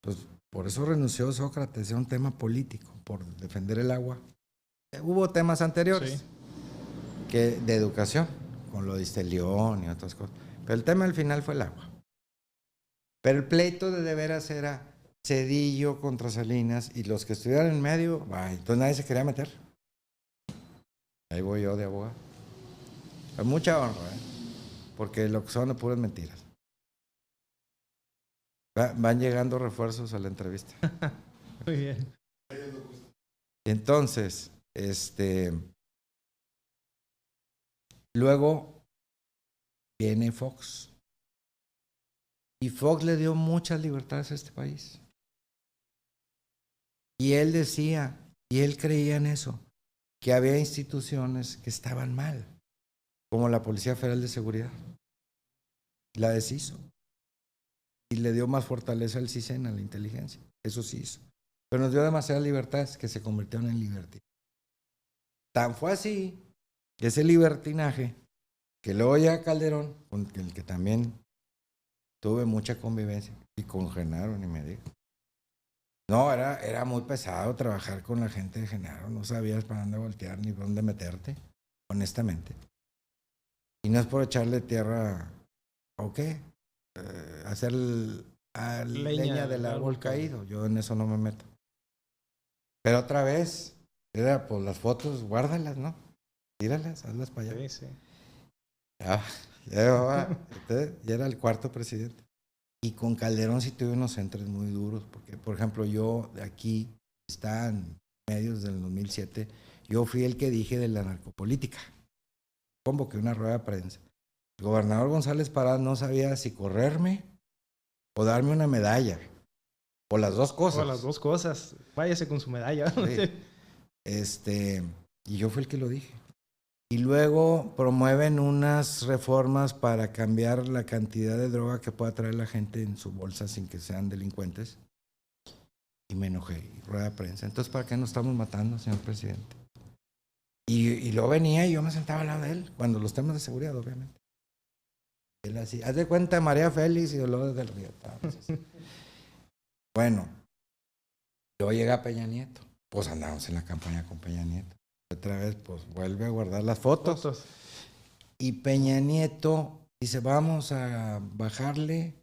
Pues por eso renunció Sócrates, era un tema político, por defender el agua. Hubo temas anteriores. Sí. que de educación, con lo de León y otras cosas. Pero el tema al final fue el agua. Pero el pleito de veras era Zedillo contra Salinas y los que estuvieran en medio, entonces nadie se quería meter. Ahí voy yo de abogado. Hay mucha honra, porque lo que son puras mentiras. Van llegando refuerzos a la entrevista. Muy bien. Entonces, luego viene Fox. Y Fox le dio muchas libertades a este país. Y él decía, y él creía en eso, que había instituciones que estaban mal, como la Policía Federal de Seguridad. La deshizo. Y le dio más fortaleza al CISEN, a la inteligencia. Eso sí hizo. Pero nos dio demasiadas libertades que se convirtieron en libertinaje. Tan fue así, ese libertinaje, que luego llega Calderón, con el que también tuve mucha convivencia, y con Genaro, ni me digas. No, era muy pesado trabajar con la gente de Genaro, no sabías para dónde voltear ni para dónde meterte, honestamente. Y no es por echarle tierra, ¿o qué? Hacer leña del árbol caído, yo en eso no me meto. Pero otra vez, era pues las fotos, guárdalas, ¿no? Tíralas, hazlas para allá. Sí. Ya era el cuarto presidente. Y con Calderón sí tuve unos entres muy duros, porque, por ejemplo, yo de aquí, está en medios del 2007, yo fui el que dije de la narcopolítica. Convoqué una rueda de prensa. El gobernador González Parada no sabía si correrme o darme una medalla. O las dos cosas. O las dos cosas. Váyase con su medalla. Sí. Y yo fui el que lo dije. Y luego promueven unas reformas para cambiar la cantidad de droga que pueda traer la gente en su bolsa sin que sean delincuentes. Y me enojé. Rueda de prensa. Entonces, ¿para qué nos estamos matando, señor presidente? Y luego venía y yo me sentaba al lado de él, cuando los temas de seguridad, obviamente. Él así, haz de cuenta María Félix y Dolores del Río. Bueno, luego llega Peña Nieto. Pues andamos en la campaña con Peña Nieto. Otra vez, pues vuelve a guardar las fotos. Y Peña Nieto dice, vamos a bajarle.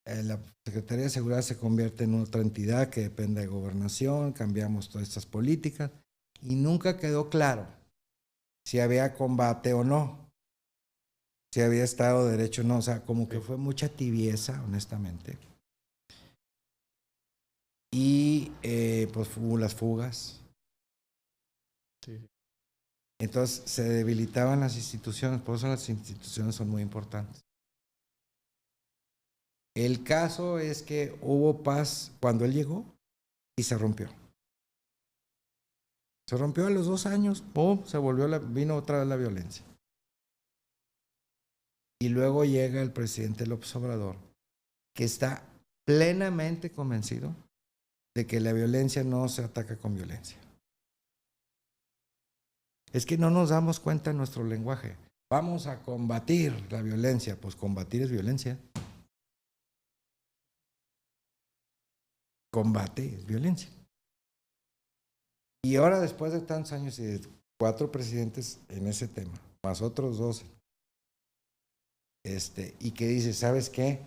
La Secretaría de Seguridad se convierte en otra entidad que depende de gobernación, cambiamos todas estas políticas. Y nunca quedó claro si había combate o no, si había Estado de Derecho o no. O sea, como que fue mucha tibieza, honestamente. Y pues hubo las fugas. Sí. Entonces se debilitaban las instituciones, por eso las instituciones son muy importantes. El caso es que hubo paz cuando él llegó y se rompió. Se rompió a los 2 años, ¡pum! Vino otra vez la violencia. Y luego llega el presidente López Obrador, que está plenamente convencido de que la violencia no se ataca con violencia. Es que no nos damos cuenta en nuestro lenguaje. Vamos a combatir la violencia. Pues combatir es violencia. Combate es violencia. Y ahora, después de tantos años y de 4 presidentes en ese tema, más otros 12, y que dice, ¿sabes qué?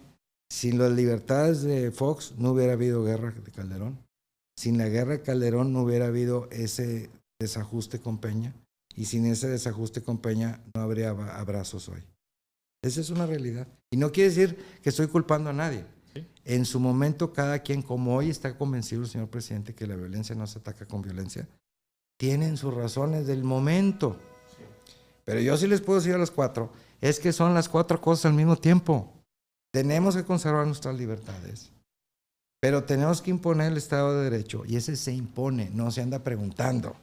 Sin las libertades de Fox no hubiera habido guerra de Calderón. Sin la guerra de Calderón no hubiera habido ese desajuste con Peña. Y sin ese desajuste con Peña no habría abrazos hoy. Esa es una realidad. Y no quiere decir que estoy culpando a nadie. ¿Sí? En su momento, cada quien, como hoy está convencido el señor presidente que la violencia no se ataca con violencia, tienen sus razones del momento. Sí. Pero yo sí les puedo decir a los 4, es que son las 4 cosas al mismo tiempo. Tenemos que conservar nuestras libertades, pero tenemos que imponer el Estado de Derecho, y ese se impone, no se anda preguntando.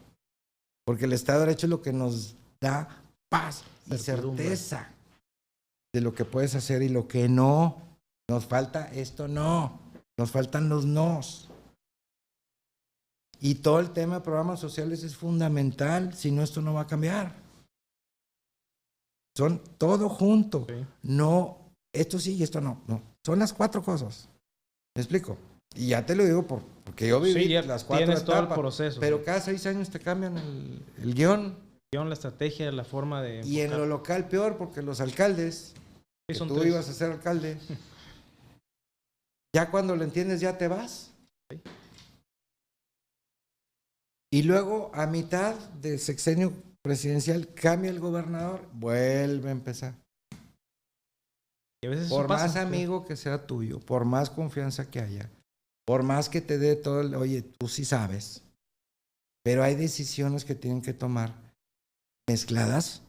Porque el Estado de Derecho es lo que nos da paz y certeza de lo que puedes hacer y lo que no. Nos falta esto, no. Nos faltan los nos. Y todo el tema de programas sociales es fundamental, si no, esto no va a cambiar. Son todo junto. Sí. No, esto sí y esto no. No. Son las 4 cosas. ¿Me explico? Y ya te lo digo porque yo viví las 4 etapas. Todo el proceso. Pero cada 6 años te cambian el guión. La estrategia, la forma de Y en lo local peor, porque los alcaldes, que son tú 3. ibas a ser alcalde, ya cuando lo entiendes ya te vas. Sí. Y luego a mitad del sexenio presidencial cambia el gobernador, vuelve a empezar. Y a veces Por eso pasa, más amigo que sea tuyo, por más confianza que haya, por más que te dé todo el, oye, tú sí sabes, pero hay decisiones que tienen que tomar mezcladas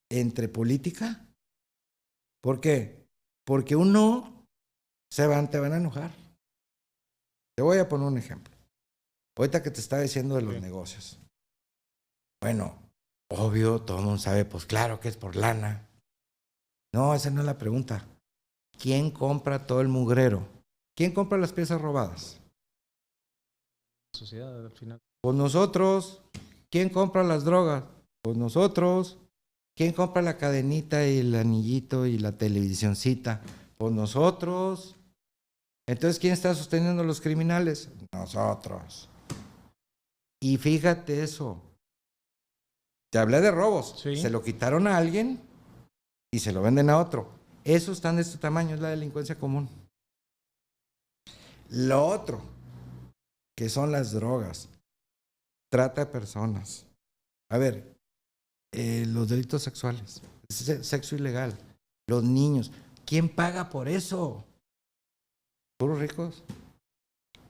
entre política. ¿Por qué? Porque uno te van a enojar. Te voy a poner un ejemplo. Ahorita que te estaba diciendo de los negocios. Bueno, obvio, todo el mundo sabe, pues claro que es por lana. No, esa no es la pregunta. ¿Quién compra todo el mugrero? ¿Quién compra las piezas robadas? la sociedad al final. Pues nosotros. ¿Quién compra las drogas? Pues nosotros. ¿Quién compra la cadenita y el anillito y la televisioncita? Pues nosotros. Entonces, ¿quién está sosteniendo a los criminales? Nosotros. Y fíjate eso. Te hablé de robos. Sí. Se lo quitaron a alguien y se lo venden a otro. Esos están de este tamaño, es la delincuencia común. Lo otro, que son las drogas, trata de personas. A ver, los delitos sexuales, sexo ilegal, los niños. ¿Quién paga por eso? Puros ricos.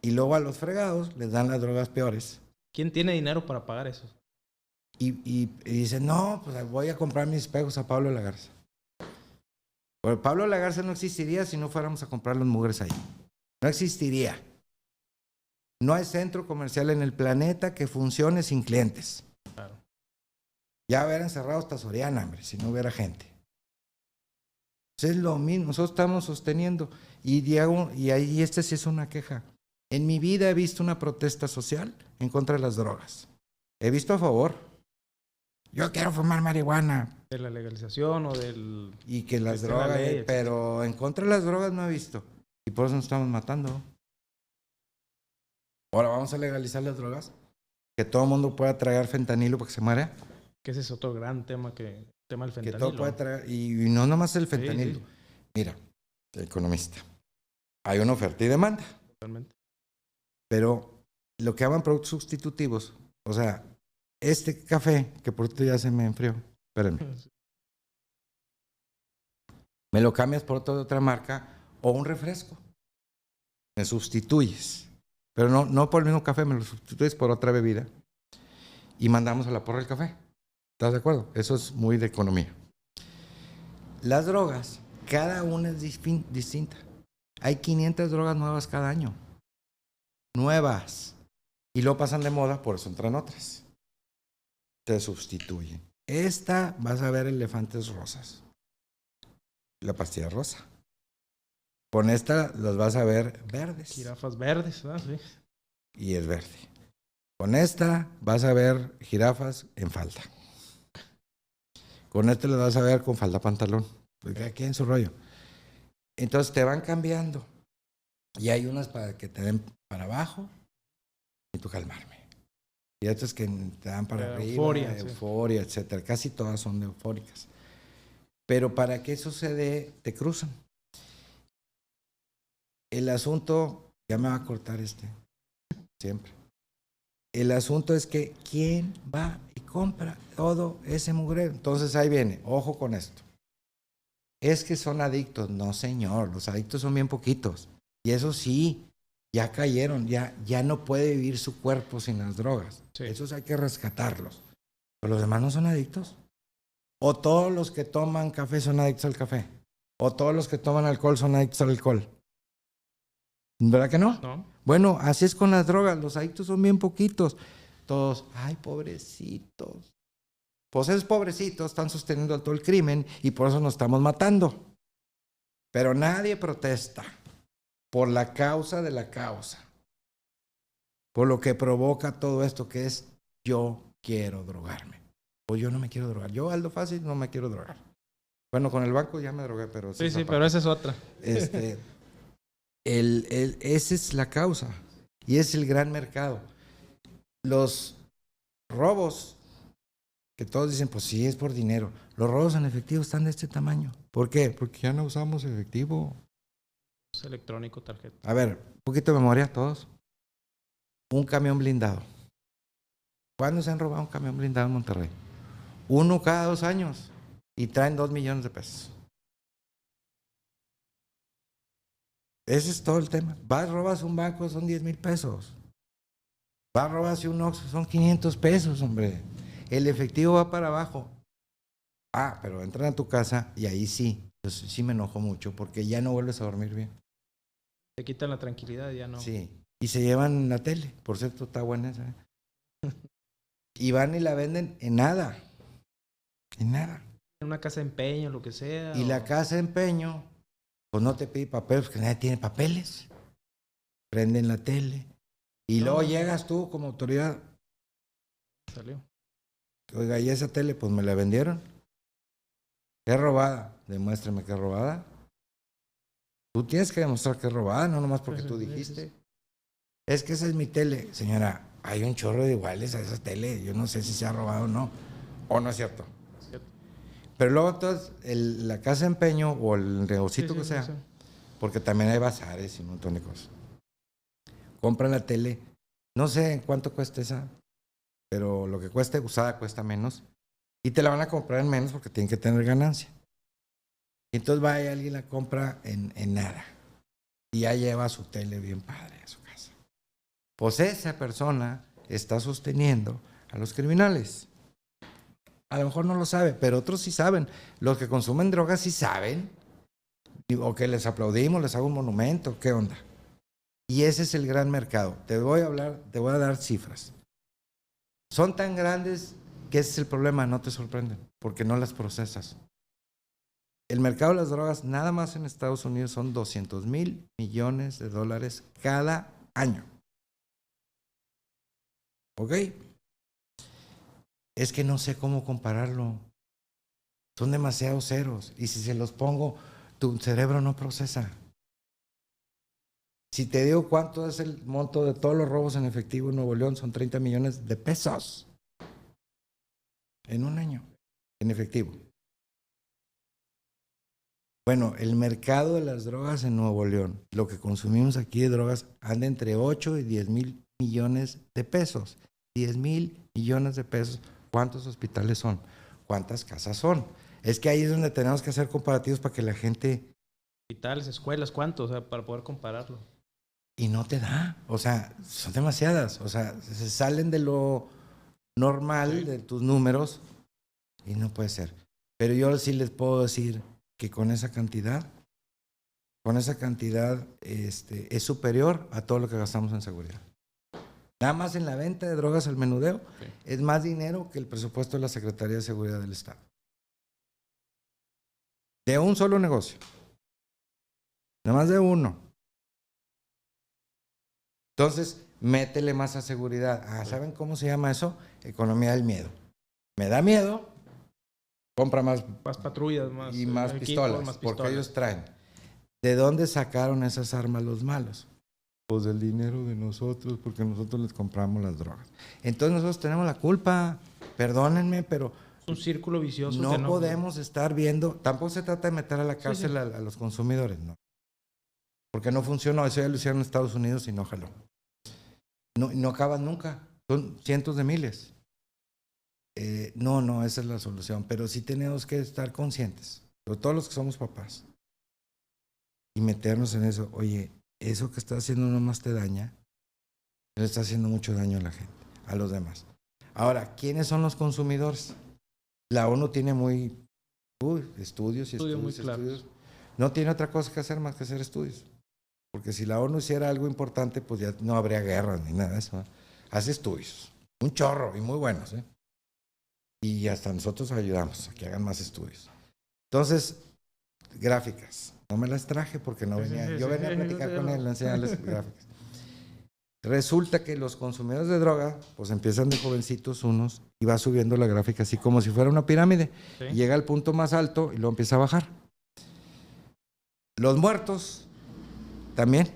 Y luego a los fregados les dan las drogas peores. ¿Quién tiene dinero para pagar eso? Y dicen, no, pues voy a comprar mis espejos a Pablo Lagarza. Pero Pablo Lagarza no existiría si no fuéramos a comprar los mugres ahí. No existiría. No hay centro comercial en el planeta que funcione sin clientes. Claro. Ya hubieran cerrado hasta Soriana, hombre, si no hubiera gente. Entonces es lo mismo, nosotros estamos sosteniendo. Y ahí esta sí es una queja. En mi vida he visto una protesta social en contra de las drogas. He visto a favor. Yo quiero fumar marihuana. De la legalización o del... Y que las drogas, ley, pero en contra de las drogas no he visto. Y por eso nos estamos matando. Ahora vamos a legalizar las drogas. Que todo el mundo pueda traer fentanilo para que se muera. Que ese es otro gran tema del fentanilo. Que todo pueda traer, y no nomás el fentanilo. Sí. Mira, economista. Hay una oferta y demanda. Totalmente. Pero lo que llaman productos sustitutivos, o sea, este café, que por cierto ya se me enfrió, espérenme. Me lo cambias por otra marca o un refresco. Me sustituyes. Pero no por el mismo café, me lo sustituyes por otra bebida. Y mandamos a la porra el café. ¿Estás de acuerdo? Eso es muy de economía. Las drogas, cada una es distinta. Hay 500 drogas nuevas cada año. Nuevas. Y luego pasan de moda, por eso entran otras. Te sustituyen. Esta vas a ver elefantes rosas. La pastilla rosa. Con esta las vas a ver verdes. Jirafas verdes, ¿verdad? Sí. Y es verde. Con esta vas a ver jirafas en falda. Con esta las vas a ver con falda pantalón. Porque aquí en su rollo. Entonces te van cambiando. Y hay unas para que te den para abajo y tú calmarme. Y otras que te dan para arriba, euforia, etcétera. Casi todas son eufóricas. Pero para que eso se dé, te cruzan. El asunto, ya me va a cortar siempre. El asunto es que ¿quién va y compra todo ese mugrero? Entonces ahí viene, ojo con esto. Es que son adictos. No, señor, los adictos son bien poquitos. Y eso sí, ya cayeron, ya no puede vivir su cuerpo sin las drogas. Sí. Esos hay que rescatarlos. Pero los demás no son adictos. O todos los que toman café son adictos al café. O todos los que toman alcohol son adictos al alcohol. ¿Verdad que no? No. Bueno, así es con las drogas. Los adictos son bien poquitos. Todos, ay, pobrecitos. Pues esos pobrecitos están sosteniendo todo el crimen y por eso nos estamos matando. Pero nadie protesta por la causa de la causa. Por lo que provoca todo esto que es yo quiero drogarme. O yo no me quiero drogar. Yo, Aldo Fácil, no me quiero drogar. Bueno, con el banco ya me drogué, pero... Sí, pero esa es otra. Esa es la causa y es el gran mercado. Los robos que todos dicen, pues sí, es por dinero. Los robos en efectivo están de este tamaño. ¿Por qué? Porque ya no usamos efectivo. Es electrónico, tarjeta. A ver, un poquito de memoria todos. Un camión blindado. ¿Cuándo se han robado un camión blindado en Monterrey? 1 cada 2 años. Y traen 2 millones de pesos. Ese es todo el tema. Vas, robas un banco, son 10,000 pesos. Vas, robas un Oxxo, son 500 pesos, hombre. El efectivo va para abajo. Ah, pero entran a tu casa y ahí sí. Pues sí me enojo mucho porque ya no vuelves a dormir bien. Te quitan la tranquilidad, ya no. Sí. Y se llevan la tele. Por cierto, está buena esa. Y van y la venden en nada. En nada. En una casa de empeño, lo que sea. Y la casa de empeño, pues no te pide papeles porque nadie tiene papeles. Prenden la tele. Y luego llegas tú como autoridad. Salió. Oiga, ¿y esa tele? Pues me la vendieron. ¿Es robada? Demuéstrame que es robada. Tú tienes que demostrar que es robada, no nomás porque tú dijiste. Es que esa es mi tele. Señora, hay un chorro de iguales a esa tele. Yo no sé si se ha robado o no. ¿O no es cierto? Pero luego entonces la casa de empeño o el negocito que sea, porque también hay bazares y un montón de cosas. Compran la tele. No sé en cuánto cuesta esa, pero lo que cueste usada cuesta menos. Y te la van a comprar en menos porque tienen que tener ganancia. Y entonces va y alguien la compra en nada. Y ya lleva su tele bien padre a su casa. Pues esa persona está sosteniendo a los criminales. A lo mejor no lo sabe, pero otros sí saben. Los que consumen drogas sí saben. O que les aplaudimos, les hago un monumento, ¿qué onda? Y ese es el gran mercado. Te voy a dar cifras. Son tan grandes que ese es el problema, no te sorprenden, porque no las procesas. El mercado de las drogas, nada más en Estados Unidos, son 200,000 millones de dólares cada año. ¿Ok? Es que no sé cómo compararlo. Son demasiados ceros. Y si se los pongo, tu cerebro no procesa. Si te digo cuánto es el monto de todos los robos en efectivo en Nuevo León, son 30 millones de pesos. En un año, en efectivo. Bueno, el mercado de las drogas en Nuevo León, lo que consumimos aquí de drogas, anda entre 8 y 10,000 millones de pesos. 10,000 millones de pesos. ¿Cuántos hospitales son? ¿Cuántas casas son? Es que ahí es donde tenemos que hacer comparativos para que la gente... Hospitales, escuelas, ¿cuántos? O sea, para poder compararlo. Y no te da. O sea, son demasiadas. O sea, se salen de lo normal, de tus números, y no puede ser. Pero yo sí les puedo decir que con esa cantidad es superior a todo lo que gastamos en seguridad. Nada más en la venta de drogas al menudeo es más dinero que el presupuesto de la Secretaría de Seguridad del Estado. De un solo negocio. Nada más de uno. Entonces, métele más a seguridad. Ah, ¿saben cómo se llama eso? Economía del miedo. Me da miedo, compra más patrullas, más y más equipo, pistolas, más porque pistolas. ellos traen. ¿De dónde sacaron esas armas los malos? Pues del dinero de nosotros, porque nosotros les compramos las drogas. Entonces nosotros tenemos la culpa, perdónenme, pero es un círculo vicioso. No podemos estar viendo, tampoco se trata de meter a la cárcel a los consumidores, no. Porque no funcionó, eso ya lo hicieron en Estados Unidos y no jaló. No acaban nunca, son cientos de miles. No, esa es la solución, pero sí tenemos que estar conscientes, sobre todo los que somos papás, y meternos en eso. Oye, eso que estás haciendo no más te daña, le está haciendo mucho daño a la gente, a los demás. Ahora, ¿quiénes son los consumidores? La ONU tiene estudios y estudios. No tiene otra cosa que hacer más que hacer estudios. Porque si la ONU hiciera algo importante, pues ya no habría guerras ni nada de eso. Hace estudios, un chorro y muy buenos. Y hasta nosotros ayudamos a que hagan más estudios. Entonces, gráficas. No me las traje porque no venía. Yo venía a platicar con él, a enseñarles gráficas. Resulta que los consumidores de droga, pues empiezan de jovencitos unos y va subiendo la gráfica así como si fuera una pirámide. Sí. Llega al punto más alto y luego empieza a bajar. Los muertos también,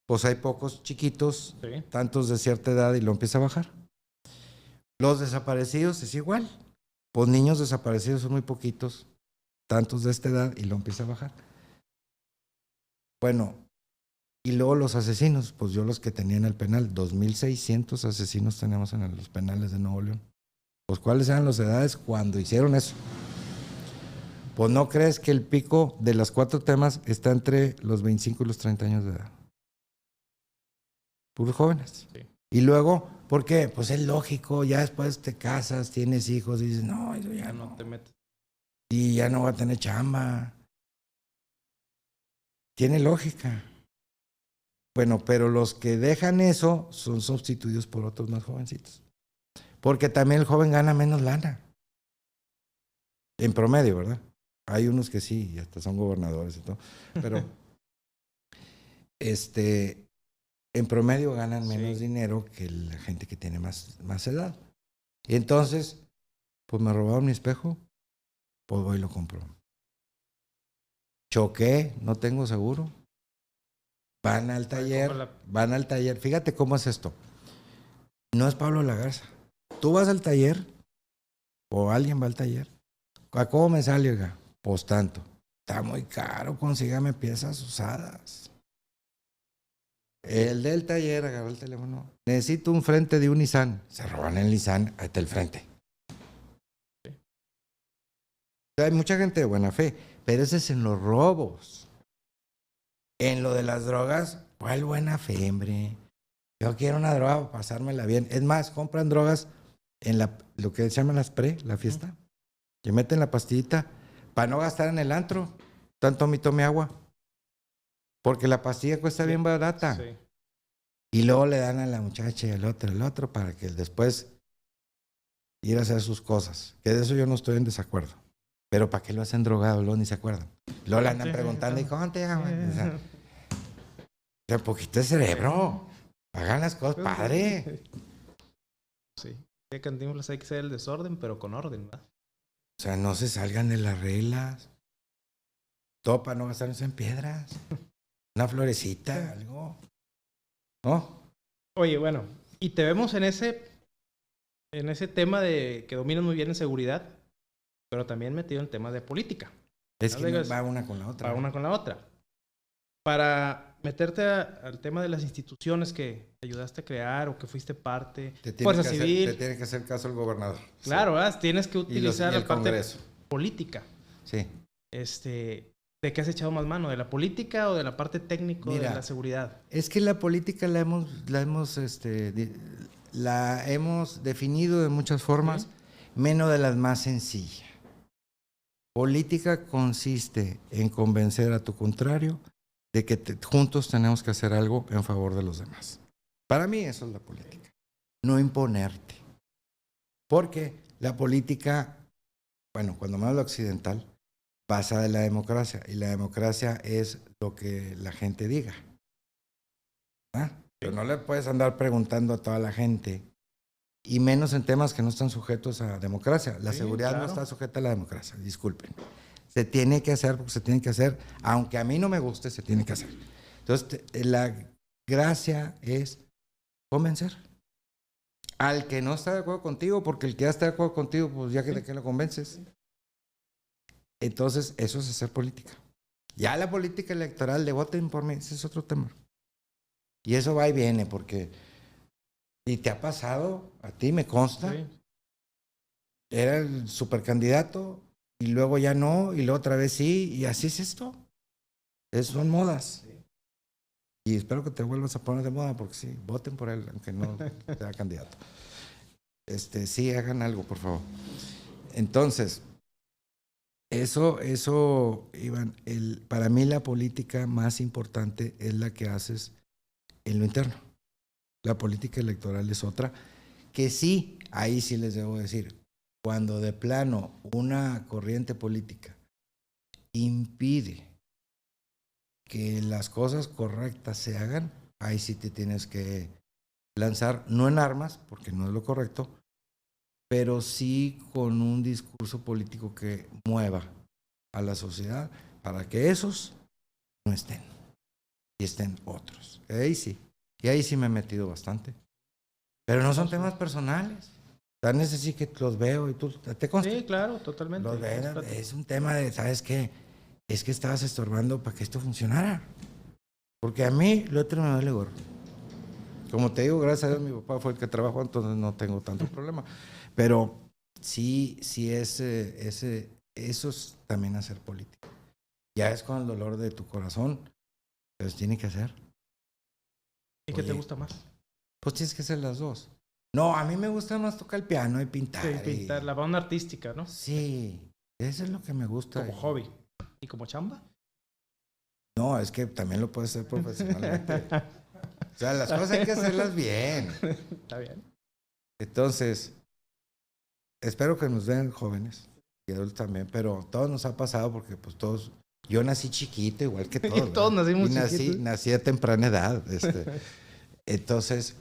pues hay pocos chiquitos, tantos de cierta edad y luego empieza a bajar. Los desaparecidos es igual. Pues niños desaparecidos son muy poquitos, tantos de esta edad, y lo empieza a bajar. Bueno, y luego los asesinos, pues yo los que tenía en el penal, 2,600 asesinos tenemos en los penales de Nuevo León. Pues ¿cuáles eran las edades cuando hicieron eso? Pues no crees que el pico de los 4 temas está entre los 25 y los 30 años de edad. Puros jóvenes. Sí. Y luego, ¿por qué? Pues es lógico, ya después te casas, tienes hijos y dices, no, eso ya no. te metes. Y ya no va a tener chamba. Tiene lógica. Bueno, pero los que dejan eso son sustituidos por otros más jovencitos. Porque también el joven gana menos lana. En promedio, ¿verdad? Hay unos que sí, y hasta son gobernadores y todo. Pero en promedio ganan menos dinero que la gente que tiene más edad. Y entonces, pues me robaron mi espejo, pues voy y lo compro. Choqué, no tengo seguro. Van al taller. Fíjate cómo es esto. No es Pablo La Garza. Tú vas al taller, o alguien va al taller. ¿A cómo me sale, oiga? Pues tanto. Está muy caro, consígame piezas usadas. El del taller agarró el teléfono. Necesito un frente de un Nissan. Se roban el Nissan hasta el frente. Hay mucha gente de buena fe, pero ese es en los robos. En lo de las drogas, ¿cuál buena fe, hombre? Yo quiero una droga para pasármela bien. Es más, compran drogas en lo que se llaman las la fiesta. Que meten la pastillita para no gastar en el antro. Tanto tome agua. Porque la pastilla cuesta bien barata. Sí. Y luego le dan a la muchacha y al otro, para que después ir a hacer sus cosas. Que de eso yo no estoy en desacuerdo. Pero ¿para qué lo hacen drogado? Luego ni se acuerdan. Luego le andan preguntando, ¿y cómo te llamas? O sea, un poquito de cerebro. Hagan las cosas, padre. Sí. En Cantinflas hay que hacer el desorden, pero con orden, ¿verdad? O sea, no se salgan de las reglas. Todo para no gastarnos en piedras. Una florecita, algo. ¿No? Oye, bueno, y te vemos en ese tema de que dominas muy bien en seguridad, pero también metido en temas de política. Es que va una con la otra. Va una con la otra. Para meterte al tema de las instituciones que ayudaste a crear o que fuiste parte, Fuerza Civil. Te tiene que hacer caso el gobernador. Claro, sí. Tienes que utilizar y el la parte Congreso. Política. Sí. ¿De qué has echado más mano? ¿De la política o de la parte técnica de la seguridad? Es que la política la hemos definido de muchas formas, ¿sí? Menos de las más sencillas. Política consiste en convencer a tu contrario de que juntos tenemos que hacer algo en favor de los demás. Para mí eso es la política. No imponerte. Porque la política, bueno, cuando me hablo occidental, pasa de la democracia. Y la democracia es lo que la gente diga. ¿Ah? Pero no le puedes andar preguntando a toda la gente. Y menos en temas que no están sujetos a democracia. La seguridad no está sujeta a la democracia, disculpen. Se tiene que hacer porque se tiene que hacer, aunque a mí no me guste, se tiene que hacer. Entonces, la gracia es convencer al que no está de acuerdo contigo, porque el que ya está de acuerdo contigo, pues ya que de qué lo convences. Entonces, eso es hacer política. Ya la política electoral de voten por mí, ese es otro tema. Y eso va y viene, porque... ¿Y te ha pasado? A ti me consta. Sí. Era el supercandidato y luego ya no, y luego otra vez sí, y así es esto. Son modas. Sí. Y espero que te vuelvas a poner de moda, porque sí, voten por él, aunque no sea candidato. Sí, hagan algo, por favor. Entonces, eso, Iván, para mí la política más importante es la que haces en lo interno. La política electoral es otra, que sí, ahí sí les debo decir, cuando de plano una corriente política impide que las cosas correctas se hagan, ahí sí te tienes que lanzar, no en armas, porque no es lo correcto, pero sí con un discurso político que mueva a la sociedad para que esos no estén y estén otros. Ahí sí. Y ahí sí me he metido bastante. Pero no son temas personales. Tan es así que los veo y tú, ¿te consta? Sí, claro, totalmente. Los ven, es un tema de, ¿sabes qué? Es que estabas estorbando para que esto funcionara. Porque a mí lo otro me duele gorro. Como te digo, gracias a Dios mi papá fue el que trabajó, entonces no tengo tanto problema. Pero sí eso es también hacer política. Ya es con el dolor de tu corazón, pero se tiene que hacer. ¿Y qué te gusta más? Pues tienes que hacer las dos. No, a mí me gusta más tocar el piano y pintar. Sí, pintar, la banda artística, ¿no? Sí, eso es lo que me gusta. Como hobby. ¿Y como chamba? No, es que también lo puedes hacer profesionalmente. O sea, las cosas hay que hacerlas bien. Está bien. Entonces, espero que nos vean jóvenes y adultos también, pero todos nos ha pasado porque pues todos, yo nací chiquito igual que todos. Todos nacimos y chiquitos. nací a temprana edad. Entonces,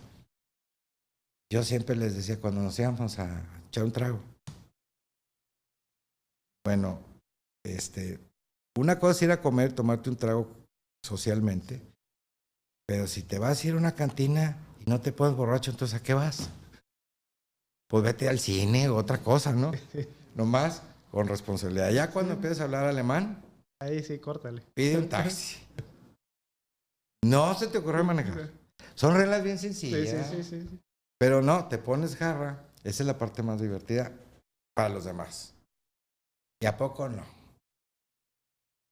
yo siempre les decía cuando nos íbamos a echar un trago. Bueno, una cosa es ir a comer, tomarte un trago socialmente, pero si te vas a ir a una cantina y no te pones borracho, entonces ¿a qué vas? Pues vete al cine o otra cosa, ¿no? Nomás con responsabilidad. Ya cuando empiezas a hablar alemán, ahí sí, córtale. pide un taxi. No se te ocurre manejar. Son reglas bien sencillas. Sí. Pero no, te pones jarra. Esa es la parte más divertida para los demás. ¿Y a poco no?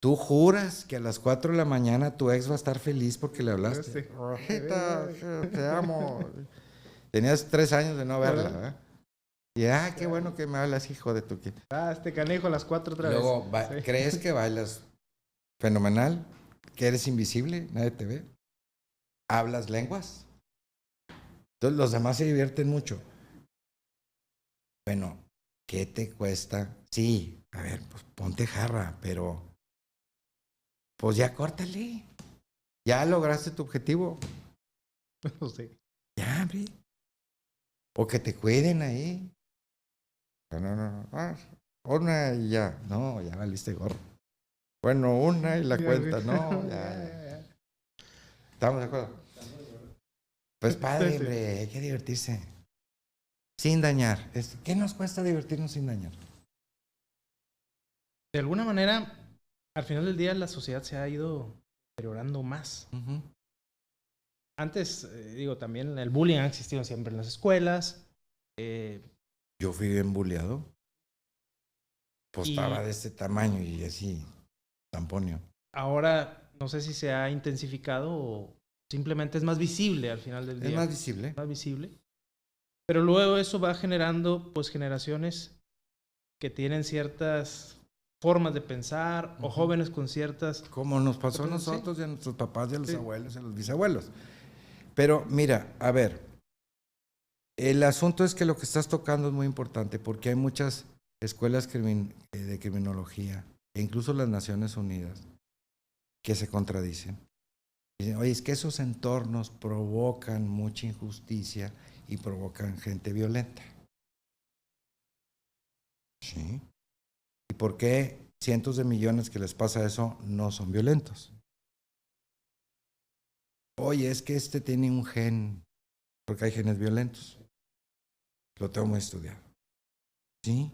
Tú juras que a las 4 de la mañana tu ex va a estar feliz porque le hablaste. Rojita, te amo. Tenías 3 años de no verla, ¿verdad? Y qué bueno que me hablas, hijo de tu... Este canijo a las 4 otra Luego, vez. ¿crees que bailas fenomenal? ¿Que eres invisible? Nadie te ve. ¿Hablas lenguas? Entonces los demás se divierten mucho. Bueno, ¿qué te cuesta? Sí, a ver, pues ponte jarra, pero pues ya córtale. Ya lograste tu objetivo. Sí. Ya, hombre. O que te cuiden ahí. No. Una y ya. No, ya valiste gorro. Bueno, una y la cuenta. No, ya. ¿Estamos de acuerdo? Pues padre, hombre, hay que divertirse. Sin dañar. ¿Qué nos cuesta divertirnos sin dañar? De alguna manera, al final del día, la sociedad se ha ido deteriorando más. Uh-huh. Antes, también el bullying ha existido siempre en las escuelas. Yo fui bien bulleado. Pues estaba de este tamaño y así, tamponio. Ahora, no sé si se ha intensificado o simplemente es más visible al final del día. Es más visible. Más visible. Pero luego eso va generando, pues, generaciones que tienen ciertas formas de pensar o jóvenes con ciertas... Como nos pasó a nosotros y a nuestros papás y a los abuelos y a los bisabuelos. Pero mira, a ver, el asunto es que lo que estás tocando es muy importante porque hay muchas escuelas de criminología e incluso las Naciones Unidas que se contradicen. Dicen, oye, es que esos entornos provocan mucha injusticia y provocan gente violenta. Sí. ¿Y por qué cientos de millones que les pasa eso no son violentos? Oye, es que tiene un gen, porque hay genes violentos. Lo tengo muy estudiado. Sí,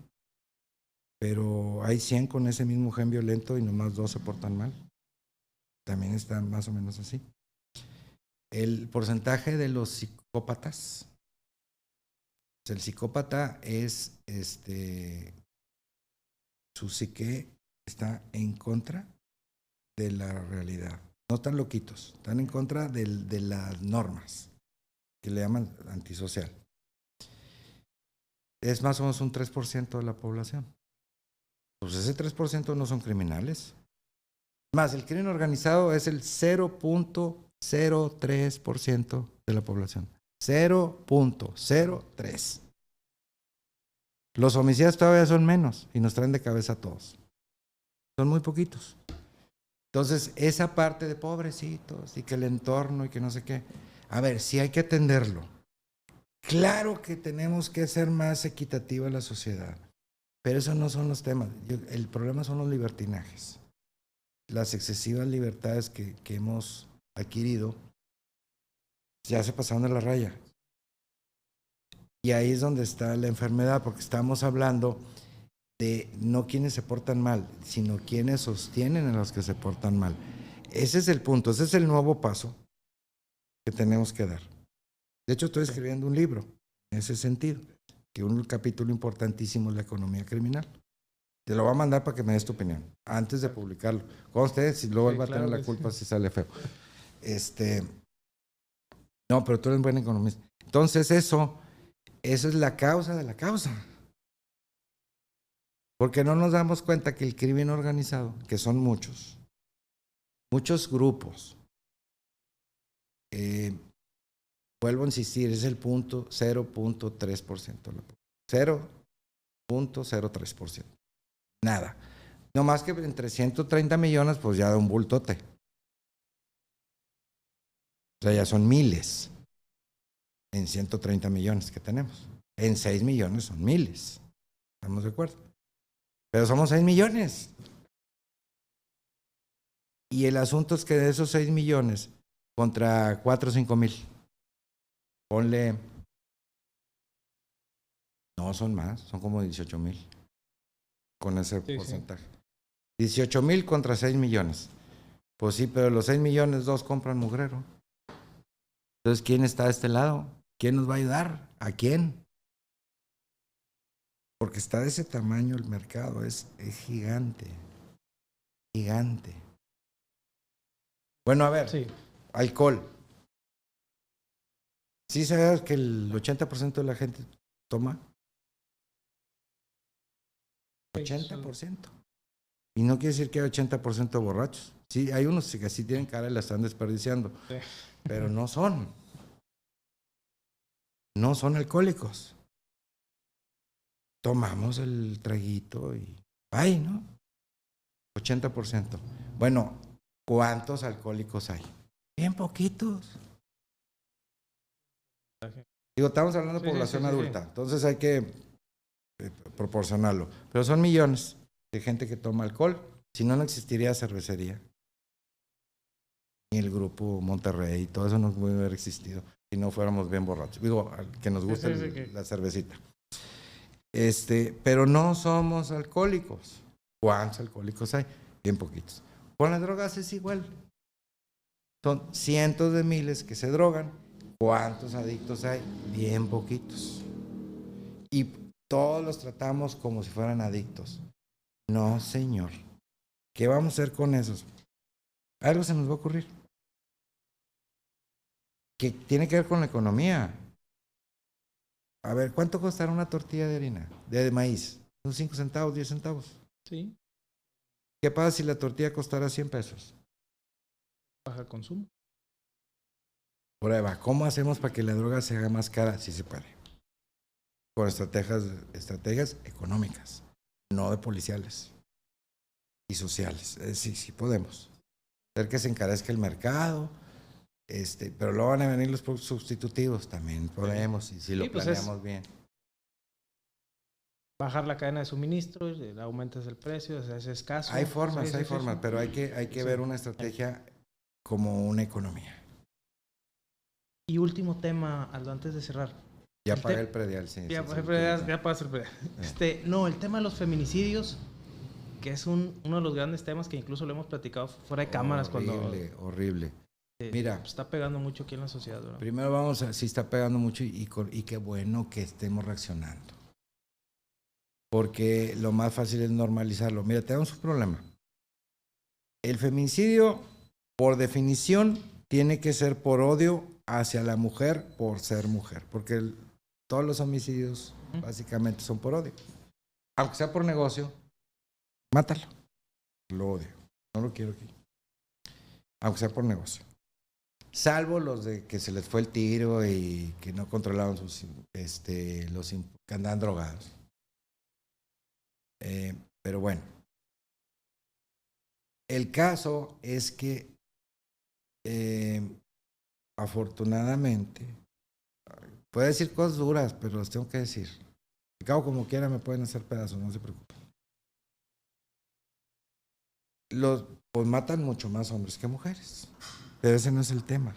pero hay 100 con ese mismo gen violento y nomás 2 se portan mal. También están más o menos así. El porcentaje de los psicópatas, el psicópata es, su psique está en contra de la realidad. No están loquitos, están en contra de las normas, que le llaman antisocial. Es más o menos un 3% de la población. Pues ese 3% no son criminales. Más, el crimen organizado es el 0.03% de la población. 0.03. Los homicidios todavía son menos y nos traen de cabeza a todos. Son muy poquitos. Entonces, esa parte de pobrecitos y que el entorno y que no sé qué. A ver, sí hay que atenderlo. Claro que tenemos que ser más equitativa la sociedad, pero esos no son los temas. El problema son los libertinajes. Las excesivas libertades que hemos adquirido ya se pasaron de la raya. Y ahí es donde está la enfermedad, porque estamos hablando de no quienes se portan mal, sino quienes sostienen a los que se portan mal. Ese es el punto, ese es el nuevo paso que tenemos que dar. De hecho, estoy escribiendo un libro en ese sentido, que un capítulo importantísimo es la economía criminal. Te lo voy a mandar para que me des tu opinión, antes de publicarlo. Con ustedes, si luego él va a tener la culpa si sale feo. No, pero tú eres buen economista. Entonces eso es la causa de la causa. Porque no nos damos cuenta que el crimen organizado, que son muchos grupos, vuelvo a insistir, es el 0.3%. 0.03%. Nada. No más que entre 130 millones, pues ya da un bultote. O sea, ya son miles en 130 millones que tenemos. En 6 millones son miles. ¿Estamos de acuerdo? Pero somos 6 millones. Y el asunto es que de esos 6 millones, contra 4 o 5 mil, ponle, no son más, son como 18 mil, con ese porcentaje. 18 mil contra 6 millones. Pues sí, pero los 6 millones, 2 compran mugrero. Entonces, ¿quién está de este lado? ¿Quién nos va a ayudar? ¿A quién? Porque está de ese tamaño el mercado, es gigante. Gigante. Bueno, a ver, alcohol. ¿Sí sabes que el 80% de la gente toma? 80%. Y no quiere decir que hay 80% borrachos. Sí, hay unos que sí tienen cara y la están desperdiciando. Sí. Pero no son. No son alcohólicos. Tomamos el traguito y... ¡ay, no! 80%. Bueno, ¿cuántos alcohólicos hay? Bien poquitos. Digo, estamos hablando de población adulta, entonces hay que proporcionarlo. Pero son millones de gente que toma alcohol. Si no, no existiría cervecería. Ni el grupo Monterrey, todo eso no puede haber existido si no fuéramos bien borrachos. Digo, que nos guste la cervecita. Pero no somos alcohólicos. ¿Cuántos alcohólicos hay? Bien poquitos. Con las drogas es igual. Son cientos de miles que se drogan. ¿Cuántos adictos hay? Bien poquitos. Y todos los tratamos como si fueran adictos. No, señor. ¿Qué vamos a hacer con esos? Algo se nos va a ocurrir. Que tiene que ver con la economía. A ver, ¿cuánto costará una tortilla de harina? De maíz. ¿Son 5 centavos, 10 centavos? Sí. ¿Qué pasa si la tortilla costara 100 pesos? Baja el consumo. Prueba, ¿cómo hacemos para que la droga se haga más cara? Sí se puede. Con estrategias económicas, no de policiales y sociales. Sí podemos. Hacer que se encarezca el mercado, pero luego van a venir los productos sustitutivos, también podemos, y si lo planeamos bien. Bajar la cadena de suministro, aumentas el precio, es escaso. Hay formas, pero hay que ver una estrategia como una economía. Y último tema, Aldo, antes de cerrar. Ya pagué el predial, sí. Ya pagas el predial. El tema de los feminicidios, que es uno de los grandes temas que incluso lo hemos platicado fuera de cámaras. Horrible. Mira, está pegando mucho aquí en la sociedad, ¿verdad? Primero vamos a, sí está pegando mucho y qué bueno que estemos reaccionando. Porque lo más fácil es normalizarlo. Mira, tenemos un problema. El feminicidio, por definición, tiene que ser por odio hacia la mujer por ser mujer. Porque todos los homicidios básicamente son por odio. Aunque sea por negocio, mátalo. Lo odio. No lo quiero aquí. Aunque sea por negocio. Salvo los de que se les fue el tiro y que no controlaban sus, los que andaban drogados. Pero bueno, el caso es que afortunadamente, puedo decir cosas duras, pero las tengo que decir. Al cabo, como quiera me pueden hacer pedazos, no se preocupen. Pues matan mucho más hombres que mujeres, pero ese no es el tema.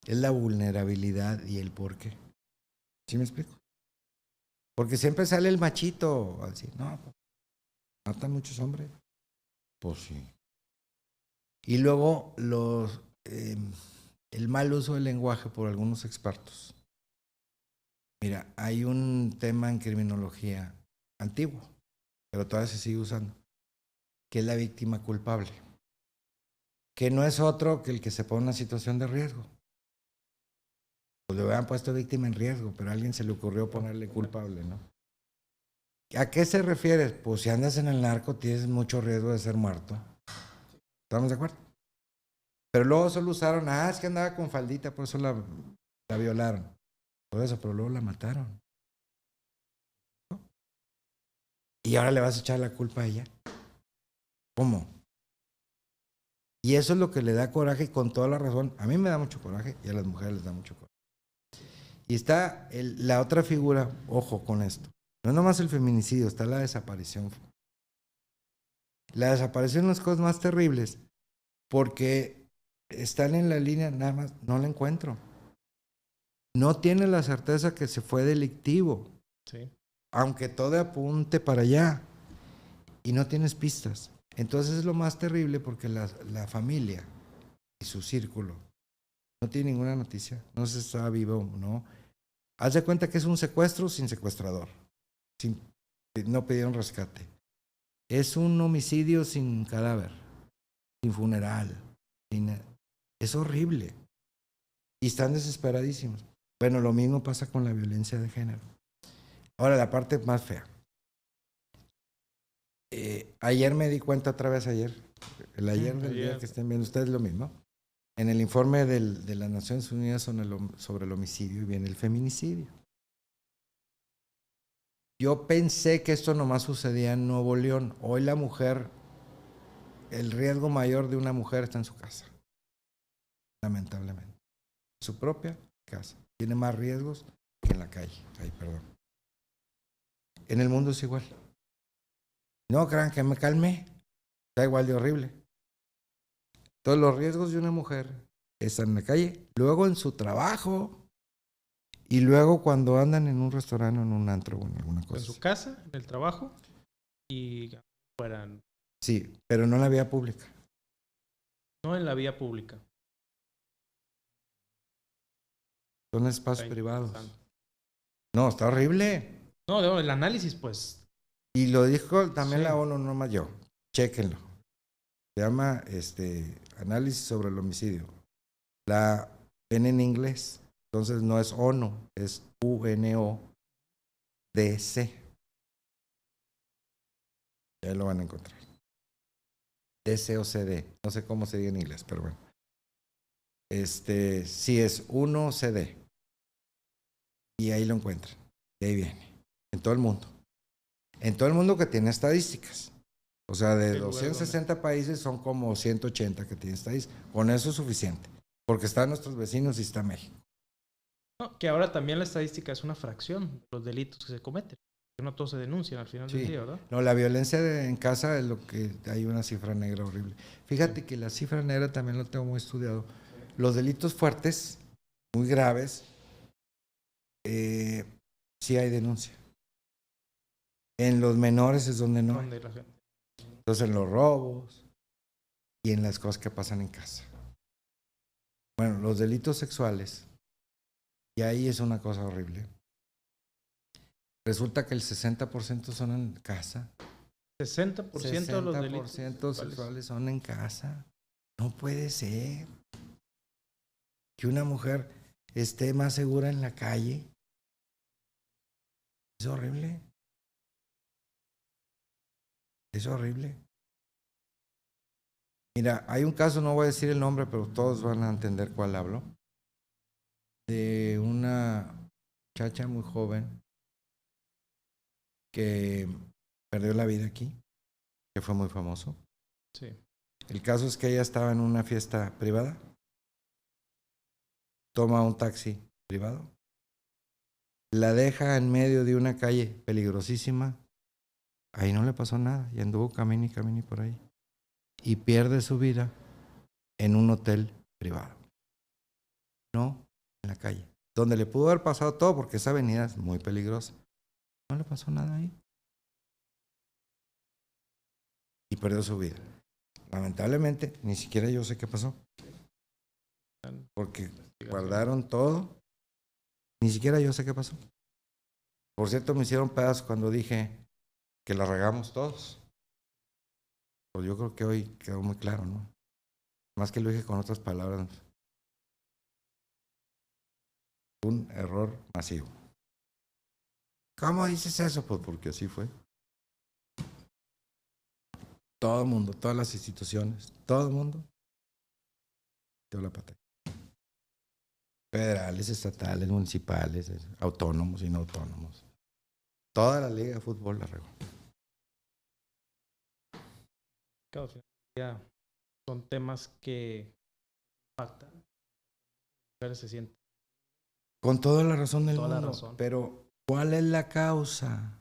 Es la vulnerabilidad y el por qué. ¿Sí me explico? Porque siempre sale el machito, así, no, matan muchos hombres. Pues sí. Y luego el mal uso del lenguaje por algunos expertos. Mira, hay un tema en criminología antiguo, pero todavía se sigue usando, que es la víctima culpable, que no es otro que el que se pone en una situación de riesgo. Pues le hubieran puesto víctima en riesgo, pero a alguien se le ocurrió ponerle culpable, ¿no? ¿A qué se refiere? Pues si andas en el narco tienes mucho riesgo de ser muerto. ¿Estamos de acuerdo? Pero luego solo usaron, es que andaba con faldita, por eso la violaron. Por eso, pero luego la mataron. ¿No? Y ahora le vas a echar la culpa a ella. ¿Cómo? Y eso es lo que le da coraje y con toda la razón. A mí me da mucho coraje y a las mujeres les da mucho coraje. Y está la otra figura, ojo con esto. No es nomás el feminicidio, está la desaparición. La desaparición es las cosas más terribles porque están en la línea, nada más, no la encuentro. No tiene la certeza que se fue delictivo. Sí. Aunque todo apunte para allá. Y no tienes pistas. Entonces es lo más terrible porque la familia y su círculo no tiene ninguna noticia. No se está vivo o no. Haz de cuenta que es un secuestro sin secuestrador. No pidieron rescate. Es un homicidio sin cadáver, sin funeral. Es horrible. Y están desesperadísimos. Bueno, lo mismo pasa con la violencia de género. Ahora, la parte más fea. Ayer me di cuenta otra vez el ayer del día que estén viendo ustedes lo mismo. En el informe de las Naciones Unidas sobre el homicidio viene el feminicidio. Yo pensé que esto nomás sucedía en Nuevo León. Hoy la mujer, el riesgo mayor de una mujer está en su casa. Lamentablemente. Su propia casa. Tiene más riesgos que en la calle. En el mundo es igual. No crean que me calme. Está igual de horrible. Todos los riesgos de una mujer están en la calle, luego en su trabajo y luego cuando andan en un restaurante o en un antro o en alguna cosa. En su casa, en el trabajo y fuera. Sí, pero no en la vía pública. No en la vía pública. Son espacios privados. No, está horrible. No, el análisis, pues. Y lo dijo también la ONU, no más yo. Chéquenlo. Se llama análisis sobre el homicidio. La ven en inglés. Entonces no es ONU, es UNODC. Ya lo van a encontrar. DCOCD. No sé cómo se dice en inglés, pero bueno. Sí es 1CD. Y ahí lo encuentran. De ahí viene. En todo el mundo. En todo el mundo que tiene estadísticas. O sea, de 260 países son como 180 que tienen estadísticas. Con eso es suficiente. Porque están nuestros vecinos y está México. No, que ahora también la estadística es una fracción de los delitos que se cometen. Que no todos se denuncian al final del día, ¿verdad? No, la violencia en casa es lo que hay una cifra negra horrible. Fíjate que la cifra negra también lo tengo muy estudiado. Los delitos fuertes, muy graves, sí hay denuncia. En los menores es donde no. Entonces en los robos y en las cosas que pasan en casa. Bueno, los delitos sexuales, y ahí es una cosa horrible. Resulta que el 60% son en casa. 60% de los delitos sexuales son en casa. No puede ser que una mujer esté más segura en la calle. Es horrible. Es horrible. Mira, hay un caso, no voy a decir el nombre, pero todos van a entender cuál hablo. De una muchacha muy joven que perdió la vida aquí, que fue muy famoso. Sí. El caso es que ella estaba en una fiesta privada, toma un taxi privado, la deja en medio de una calle peligrosísima, ahí no le pasó nada, y anduvo camine y camine por ahí, y pierde su vida en un hotel privado, no en la calle, donde le pudo haber pasado todo porque esa avenida es muy peligrosa. No le pasó nada ahí. Y perdió su vida. Lamentablemente, ni siquiera yo sé qué pasó. Porque guardaron todo. Ni siquiera yo sé qué pasó. Por cierto, me hicieron pedazos cuando dije que la regamos todos. Pues yo creo que hoy quedó muy claro, ¿no? Más que lo dije con otras palabras. Un error masivo. ¿Cómo dices eso? Pues porque así fue. Todo el mundo, todas las instituciones, todo el mundo dio la pata. Federales, estatales, municipales, autónomos y no autónomos. Toda la liga de fútbol la regó. Claro, ya son temas que impactan. Las mujeres se sienten. Con toda la razón del Toda la mundo. razón. Pero, ¿cuál es la causa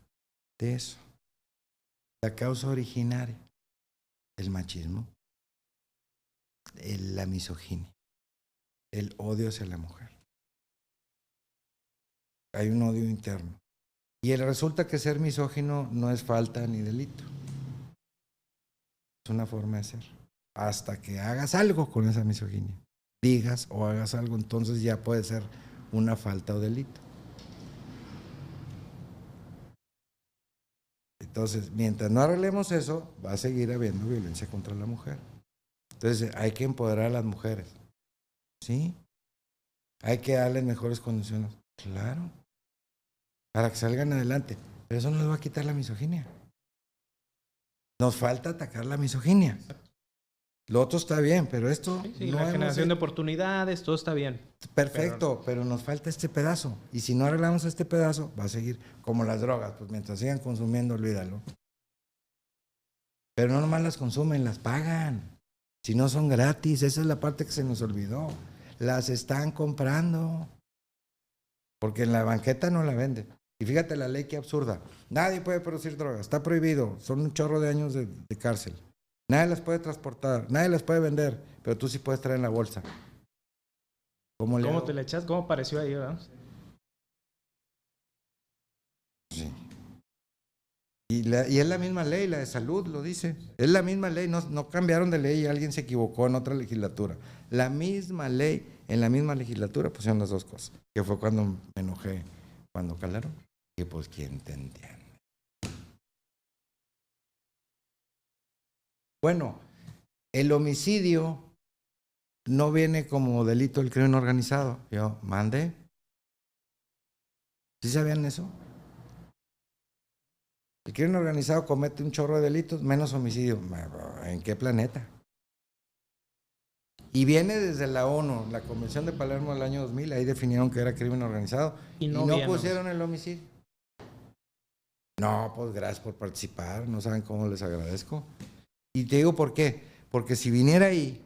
de eso? La causa originaria. El machismo. La misoginia. El odio hacia la mujer. Hay un odio interno. Y resulta que ser misógino no es falta ni delito. Es una forma de ser. Hasta que hagas algo con esa misoginia. Digas o hagas algo, entonces ya puede ser una falta o delito. Entonces, mientras no arreglemos eso, va a seguir habiendo violencia contra la mujer. Entonces, hay que empoderar a las mujeres. ¿Sí? Hay que darles mejores condiciones. Claro. Para que salgan adelante. Pero eso no les va a quitar la misoginia. Nos falta atacar la misoginia. Lo otro está bien, pero esto Sí, no la hemos generación de oportunidades, todo está bien. perfecto, pero nos falta este pedazo. Y si no arreglamos este pedazo, va a seguir como las drogas. Pues mientras sigan consumiendo, olvídalo. Pero no nomás las consumen, las pagan. Si no son gratis, esa es la parte que se nos olvidó. Las están comprando. Porque en la banqueta no la venden. Y fíjate la ley que absurda. Nadie puede producir drogas, está prohibido. Son un chorro de años de cárcel. Nadie las puede transportar, nadie las puede vender, pero tú sí puedes traer en la bolsa. ¿Cómo te le echas? ¿Cómo pareció ahí, verdad? Sí. Y es la misma ley, la de salud lo dice. Es la misma ley, no cambiaron de ley y alguien se equivocó en otra legislatura. La misma ley, en la misma legislatura pusieron las dos cosas. Que fue cuando me enojé, cuando calaron. Que pues quién te entiende. Bueno, el homicidio no viene como delito del crimen organizado. Yo, mande. ¿Sí sabían eso? El crimen organizado comete un chorro de delitos, menos homicidio. ¿En qué planeta? Y viene desde la ONU, la Convención de Palermo del año 2000, ahí definieron que era crimen organizado y no pusieron el homicidio. No, pues gracias por participar, no saben cómo les agradezco. Y te digo por qué, porque si viniera ahí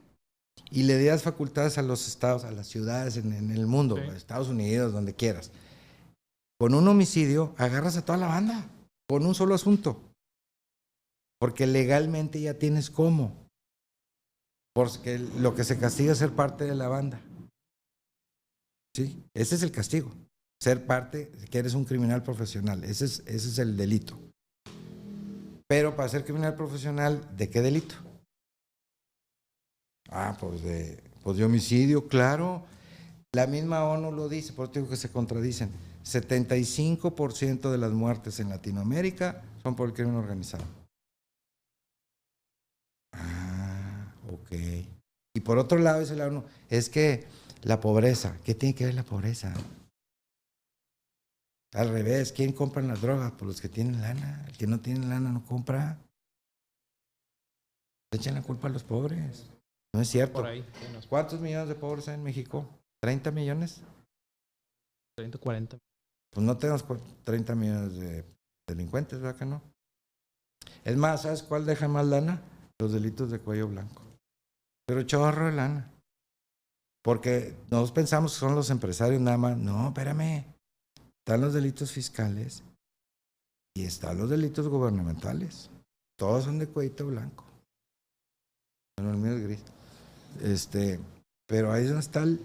y le dieras facultades a los estados, a las ciudades en el mundo, sí, Estados Unidos, donde quieras, con un homicidio agarras a toda la banda, con un solo asunto, porque legalmente ya tienes cómo, porque lo que se castiga es ser parte de la banda. ¿Sí? Ese es el castigo, ser parte, que eres un criminal profesional, ese es el delito. Pero para ser criminal profesional, ¿de qué delito? Pues de homicidio, claro. La misma ONU lo dice, por eso digo que se contradicen. 75% de las muertes en Latinoamérica son por el crimen organizado. Ok. Y por otro lado, dice la ONU, es que la pobreza, ¿qué tiene que ver la pobreza? Al revés, ¿quién compra las drogas? Pues los que tienen lana. El que no tiene lana no compra. Le echan la culpa a los pobres. No es cierto. Por ahí, ¿Cuántos millones de pobres hay en México? ¿30 millones? 30, 40. Pues no tenemos 30 millones de delincuentes, ¿verdad que no? Es más, ¿sabes cuál deja más lana? Los delitos de cuello blanco. Pero chorro de lana. Porque nosotros pensamos que son los empresarios nada más. No, espérame. Están los delitos fiscales y están los delitos gubernamentales. Todos son de cuellito blanco. Bueno, el mío es gris. Pero ahí es donde está el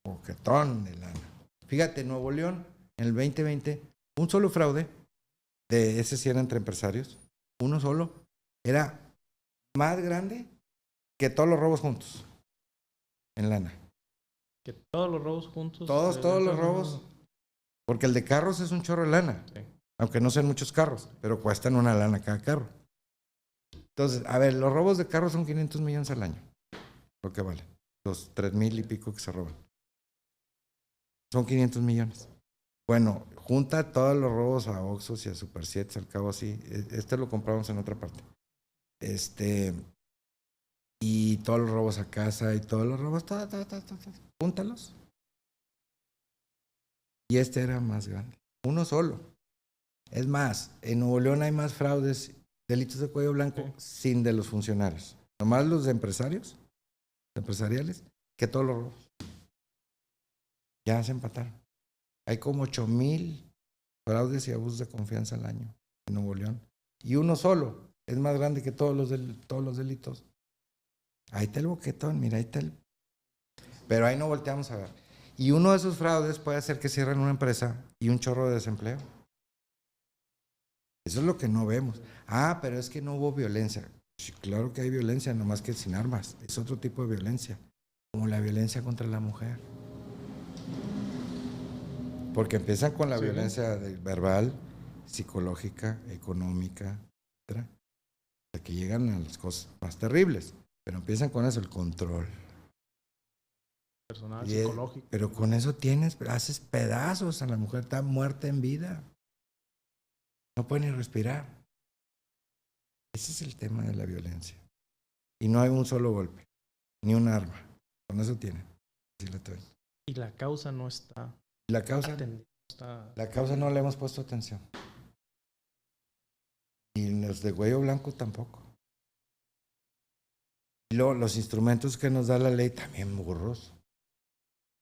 boquetón de lana. Fíjate, Nuevo León, en el 2020, un solo fraude, de ese sí era entre empresarios, uno solo, era más grande que todos los robos juntos, en lana. Que todos los robos juntos. Todos los robos, porque el de carros es un chorro de lana, Sí. aunque no sean muchos carros, pero cuestan una lana cada carro. Entonces, a ver, los robos de carros son 500 millones al año, lo que vale, los 3,000 y pico que se roban. Son 500 millones. Bueno, junta todos los robos a Oxxos y a Super 7, al cabo así. Este lo compramos en otra parte. Y todos los robos a casa y todos los robos, júntalos. Y este era más grande. Uno solo. Es más, en Nuevo León hay más fraudes, delitos de cuello blanco, sin de los funcionarios. Nomás los de empresariales, que todos los robos. Ya se empataron. Hay como 8,000 fraudes y abusos de confianza al año en Nuevo León. Y uno solo es más grande que todos los delitos. Ahí está el boquetón, mira, ahí está el... Pero ahí no volteamos a ver. Y uno de esos fraudes puede hacer que cierren una empresa y un chorro de desempleo. Eso es lo que no vemos. Ah, pero es que no hubo violencia. Sí, claro que hay violencia, nomás que sin armas. Es otro tipo de violencia, como la violencia contra la mujer. Porque empiezan con la violencia verbal, psicológica, económica, etc. Hasta que llegan a las cosas más terribles. Pero empiezan con eso, el control. Personal, psicológico. Pero con eso haces pedazos a la mujer, está muerta en vida. No puede ni respirar. Ese es el tema de la violencia. Y no hay un solo golpe, ni un arma. Con eso tienen. Así la traen. Y la causa no está La causa, atendida. la causa no le hemos puesto atención. Y los de cuello blanco tampoco. Y luego los instrumentos que nos da la ley también burros.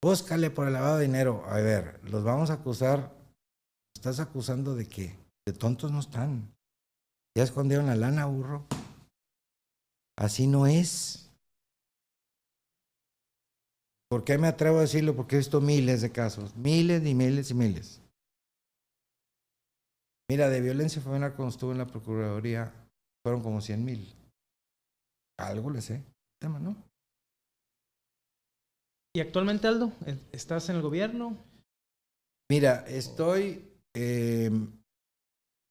Búscale por el lavado de dinero. A ver, los vamos a acusar. ¿Estás acusando de qué? De tontos no están. Ya escondieron la lana, burro. Así no es. ¿Por qué me atrevo a decirlo? Porque he visto miles de casos. Miles y miles y miles. Mira, de violencia familiar cuando estuve en la Procuraduría fueron como 100,000. Algo le sé. Tema, ¿no? ¿Y actualmente, Aldo, estás en el gobierno? Mira, estoy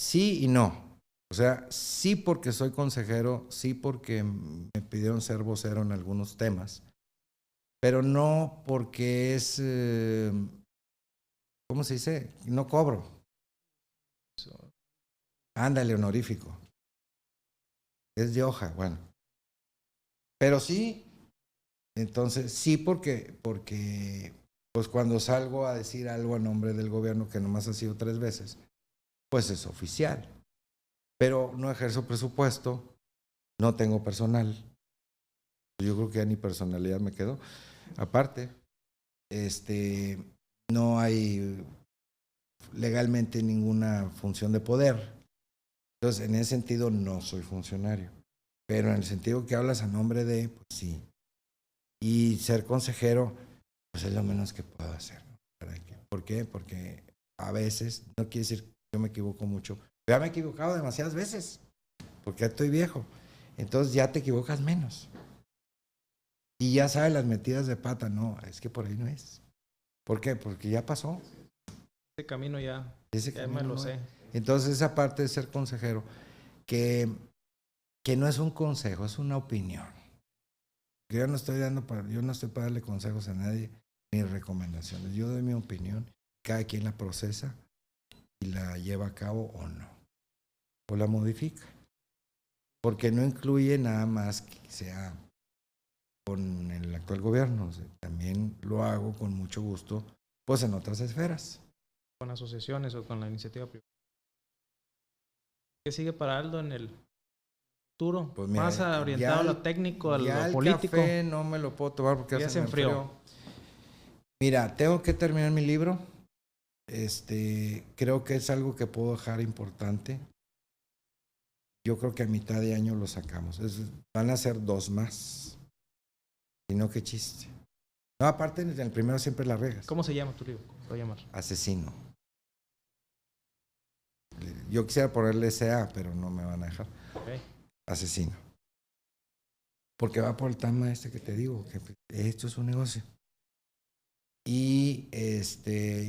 sí y no. O sea, sí porque soy consejero, sí porque me pidieron ser vocero en algunos temas, pero no porque es, ¿cómo se dice? No cobro. Ándale, honorífico. Es de hoja, bueno. Pero sí, entonces sí porque pues cuando salgo a decir algo a nombre del gobierno, que nomás ha sido 3 veces, pues es oficial. Pero no ejerzo presupuesto, no tengo personal. Yo creo que ya ni personalidad me quedó. Aparte, no hay legalmente ninguna función de poder. Entonces, en ese sentido, no soy funcionario. Pero en el sentido que hablas a nombre de, pues sí. Y ser consejero, pues es lo menos que puedo hacer, ¿no? ¿Por qué? Porque a veces, no quiere decir que yo me equivoco mucho, ya me he equivocado demasiadas veces, porque ya estoy viejo. Entonces ya te equivocas menos. Y ya sabes las metidas de pata, no, es que por ahí no es. ¿Por qué? Porque ya pasó. Ese camino ya me lo sé. Entonces esa parte de ser consejero, que no es un consejo, es una opinión. Yo no estoy para darle consejos a nadie, ni recomendaciones. Yo doy mi opinión, cada quien la procesa y la lleva a cabo o no. O la modifica. Porque no incluye nada más que sea con el actual gobierno. O sea, también lo hago con mucho gusto, pues en otras esferas. Con asociaciones o con la iniciativa privada. ¿Qué sigue para Aldo en el futuro? Pues mira, más orientado a lo técnico, a lo político. El café no me lo puedo tomar porque ya se enfrió. Mira, tengo que terminar mi libro. Creo que es algo que puedo dejar importante. Yo creo que a mitad de año lo sacamos. Van a ser 2 más. Y no, qué chiste. No, aparte, en el primero siempre la regas. ¿Cómo se llama tu libro? ¿Cómo se va a llamar? Asesino. Yo quisiera ponerle SA, pero no me van a dejar. Ok. Asesino. Porque va por el tema que te digo, que esto es un negocio. Y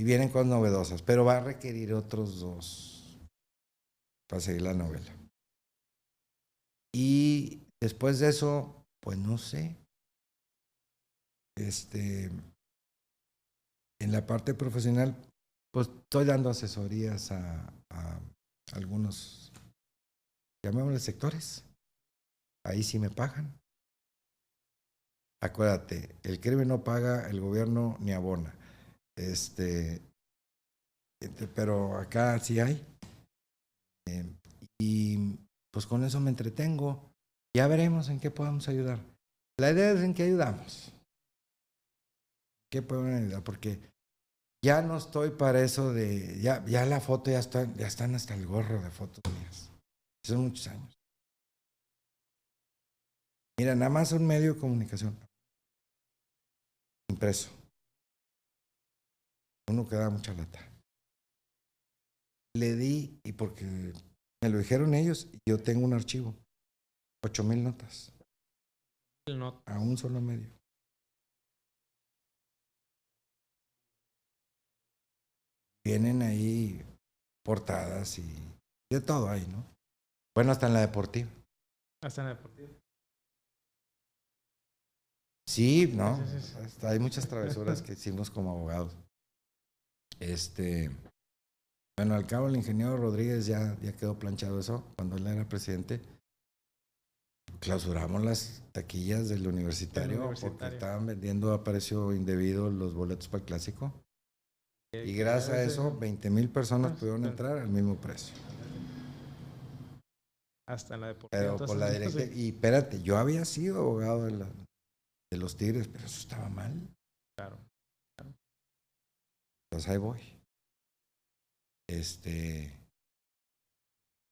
vienen cosas novedosas, pero va a requerir otros 2 para seguir la novela. Y después de eso, pues no sé. En la parte profesional, pues estoy dando asesorías a algunos, llamémosle sectores. Ahí sí me pagan. Acuérdate, el crimen no paga, el gobierno ni abona. Pero acá sí hay. Y pues con eso me entretengo. Ya veremos en qué podemos ayudar. La idea es en qué ayudamos. ¿Qué podemos ayudar? Porque ya no estoy para eso de... Ya la foto ya están hasta el gorro de fotos mías. Son muchos años. Mira, nada más un medio de comunicación. Impreso. Uno que da mucha lata. Le di, y porque me lo dijeron ellos, yo tengo un archivo. 8,000 notas. A un solo medio. Vienen ahí portadas y de todo ahí, ¿no? Bueno, hasta en la deportiva. Hasta en la deportiva. Sí, ¿no? Sí. Hay muchas travesuras que hicimos como abogados. Bueno, al cabo el ingeniero Rodríguez ya quedó planchado eso. Cuando él era presidente, clausuramos las taquillas del universitario porque estaban vendiendo a precio indebido los boletos para el clásico. Y gracias a eso, 20,000 personas pudieron entrar al mismo precio. Hasta en la deportiva. Pero entonces, por la directa. Sí. Y espérate, yo había sido abogado de los Tigres, pero eso estaba mal. Claro. Entonces ahí voy.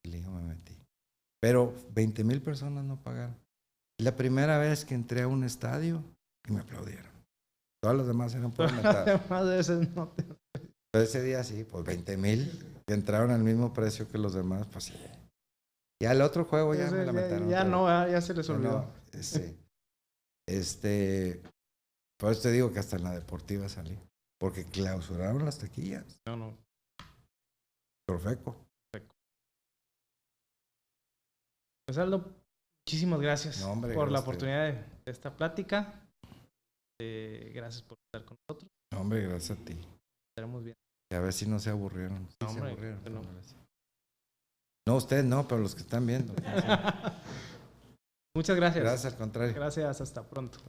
Me metí. Pero 20,000 personas no pagaron. La primera vez que entré a un estadio y me aplaudieron. Todas las demás eran por metal. Pero ese día sí, pues 20,000 que entraron al mismo precio que los demás, pues sí. Y al otro juego ya me la metaron. Ya no, ya se les olvidó. No, por eso te digo que hasta en la deportiva salí. Porque clausuraron las taquillas. No. Perfecto. Pues Aldo, muchísimas gracias por la oportunidad de esta plática. Gracias por estar con nosotros. No, hombre, gracias a ti. Estaremos bien. Y a ver si no se aburrieron. Sí, no, hombre, se aburrieron. No. No, ustedes no, pero los que están viendo. Muchas gracias. Gracias, al contrario. Gracias, hasta pronto.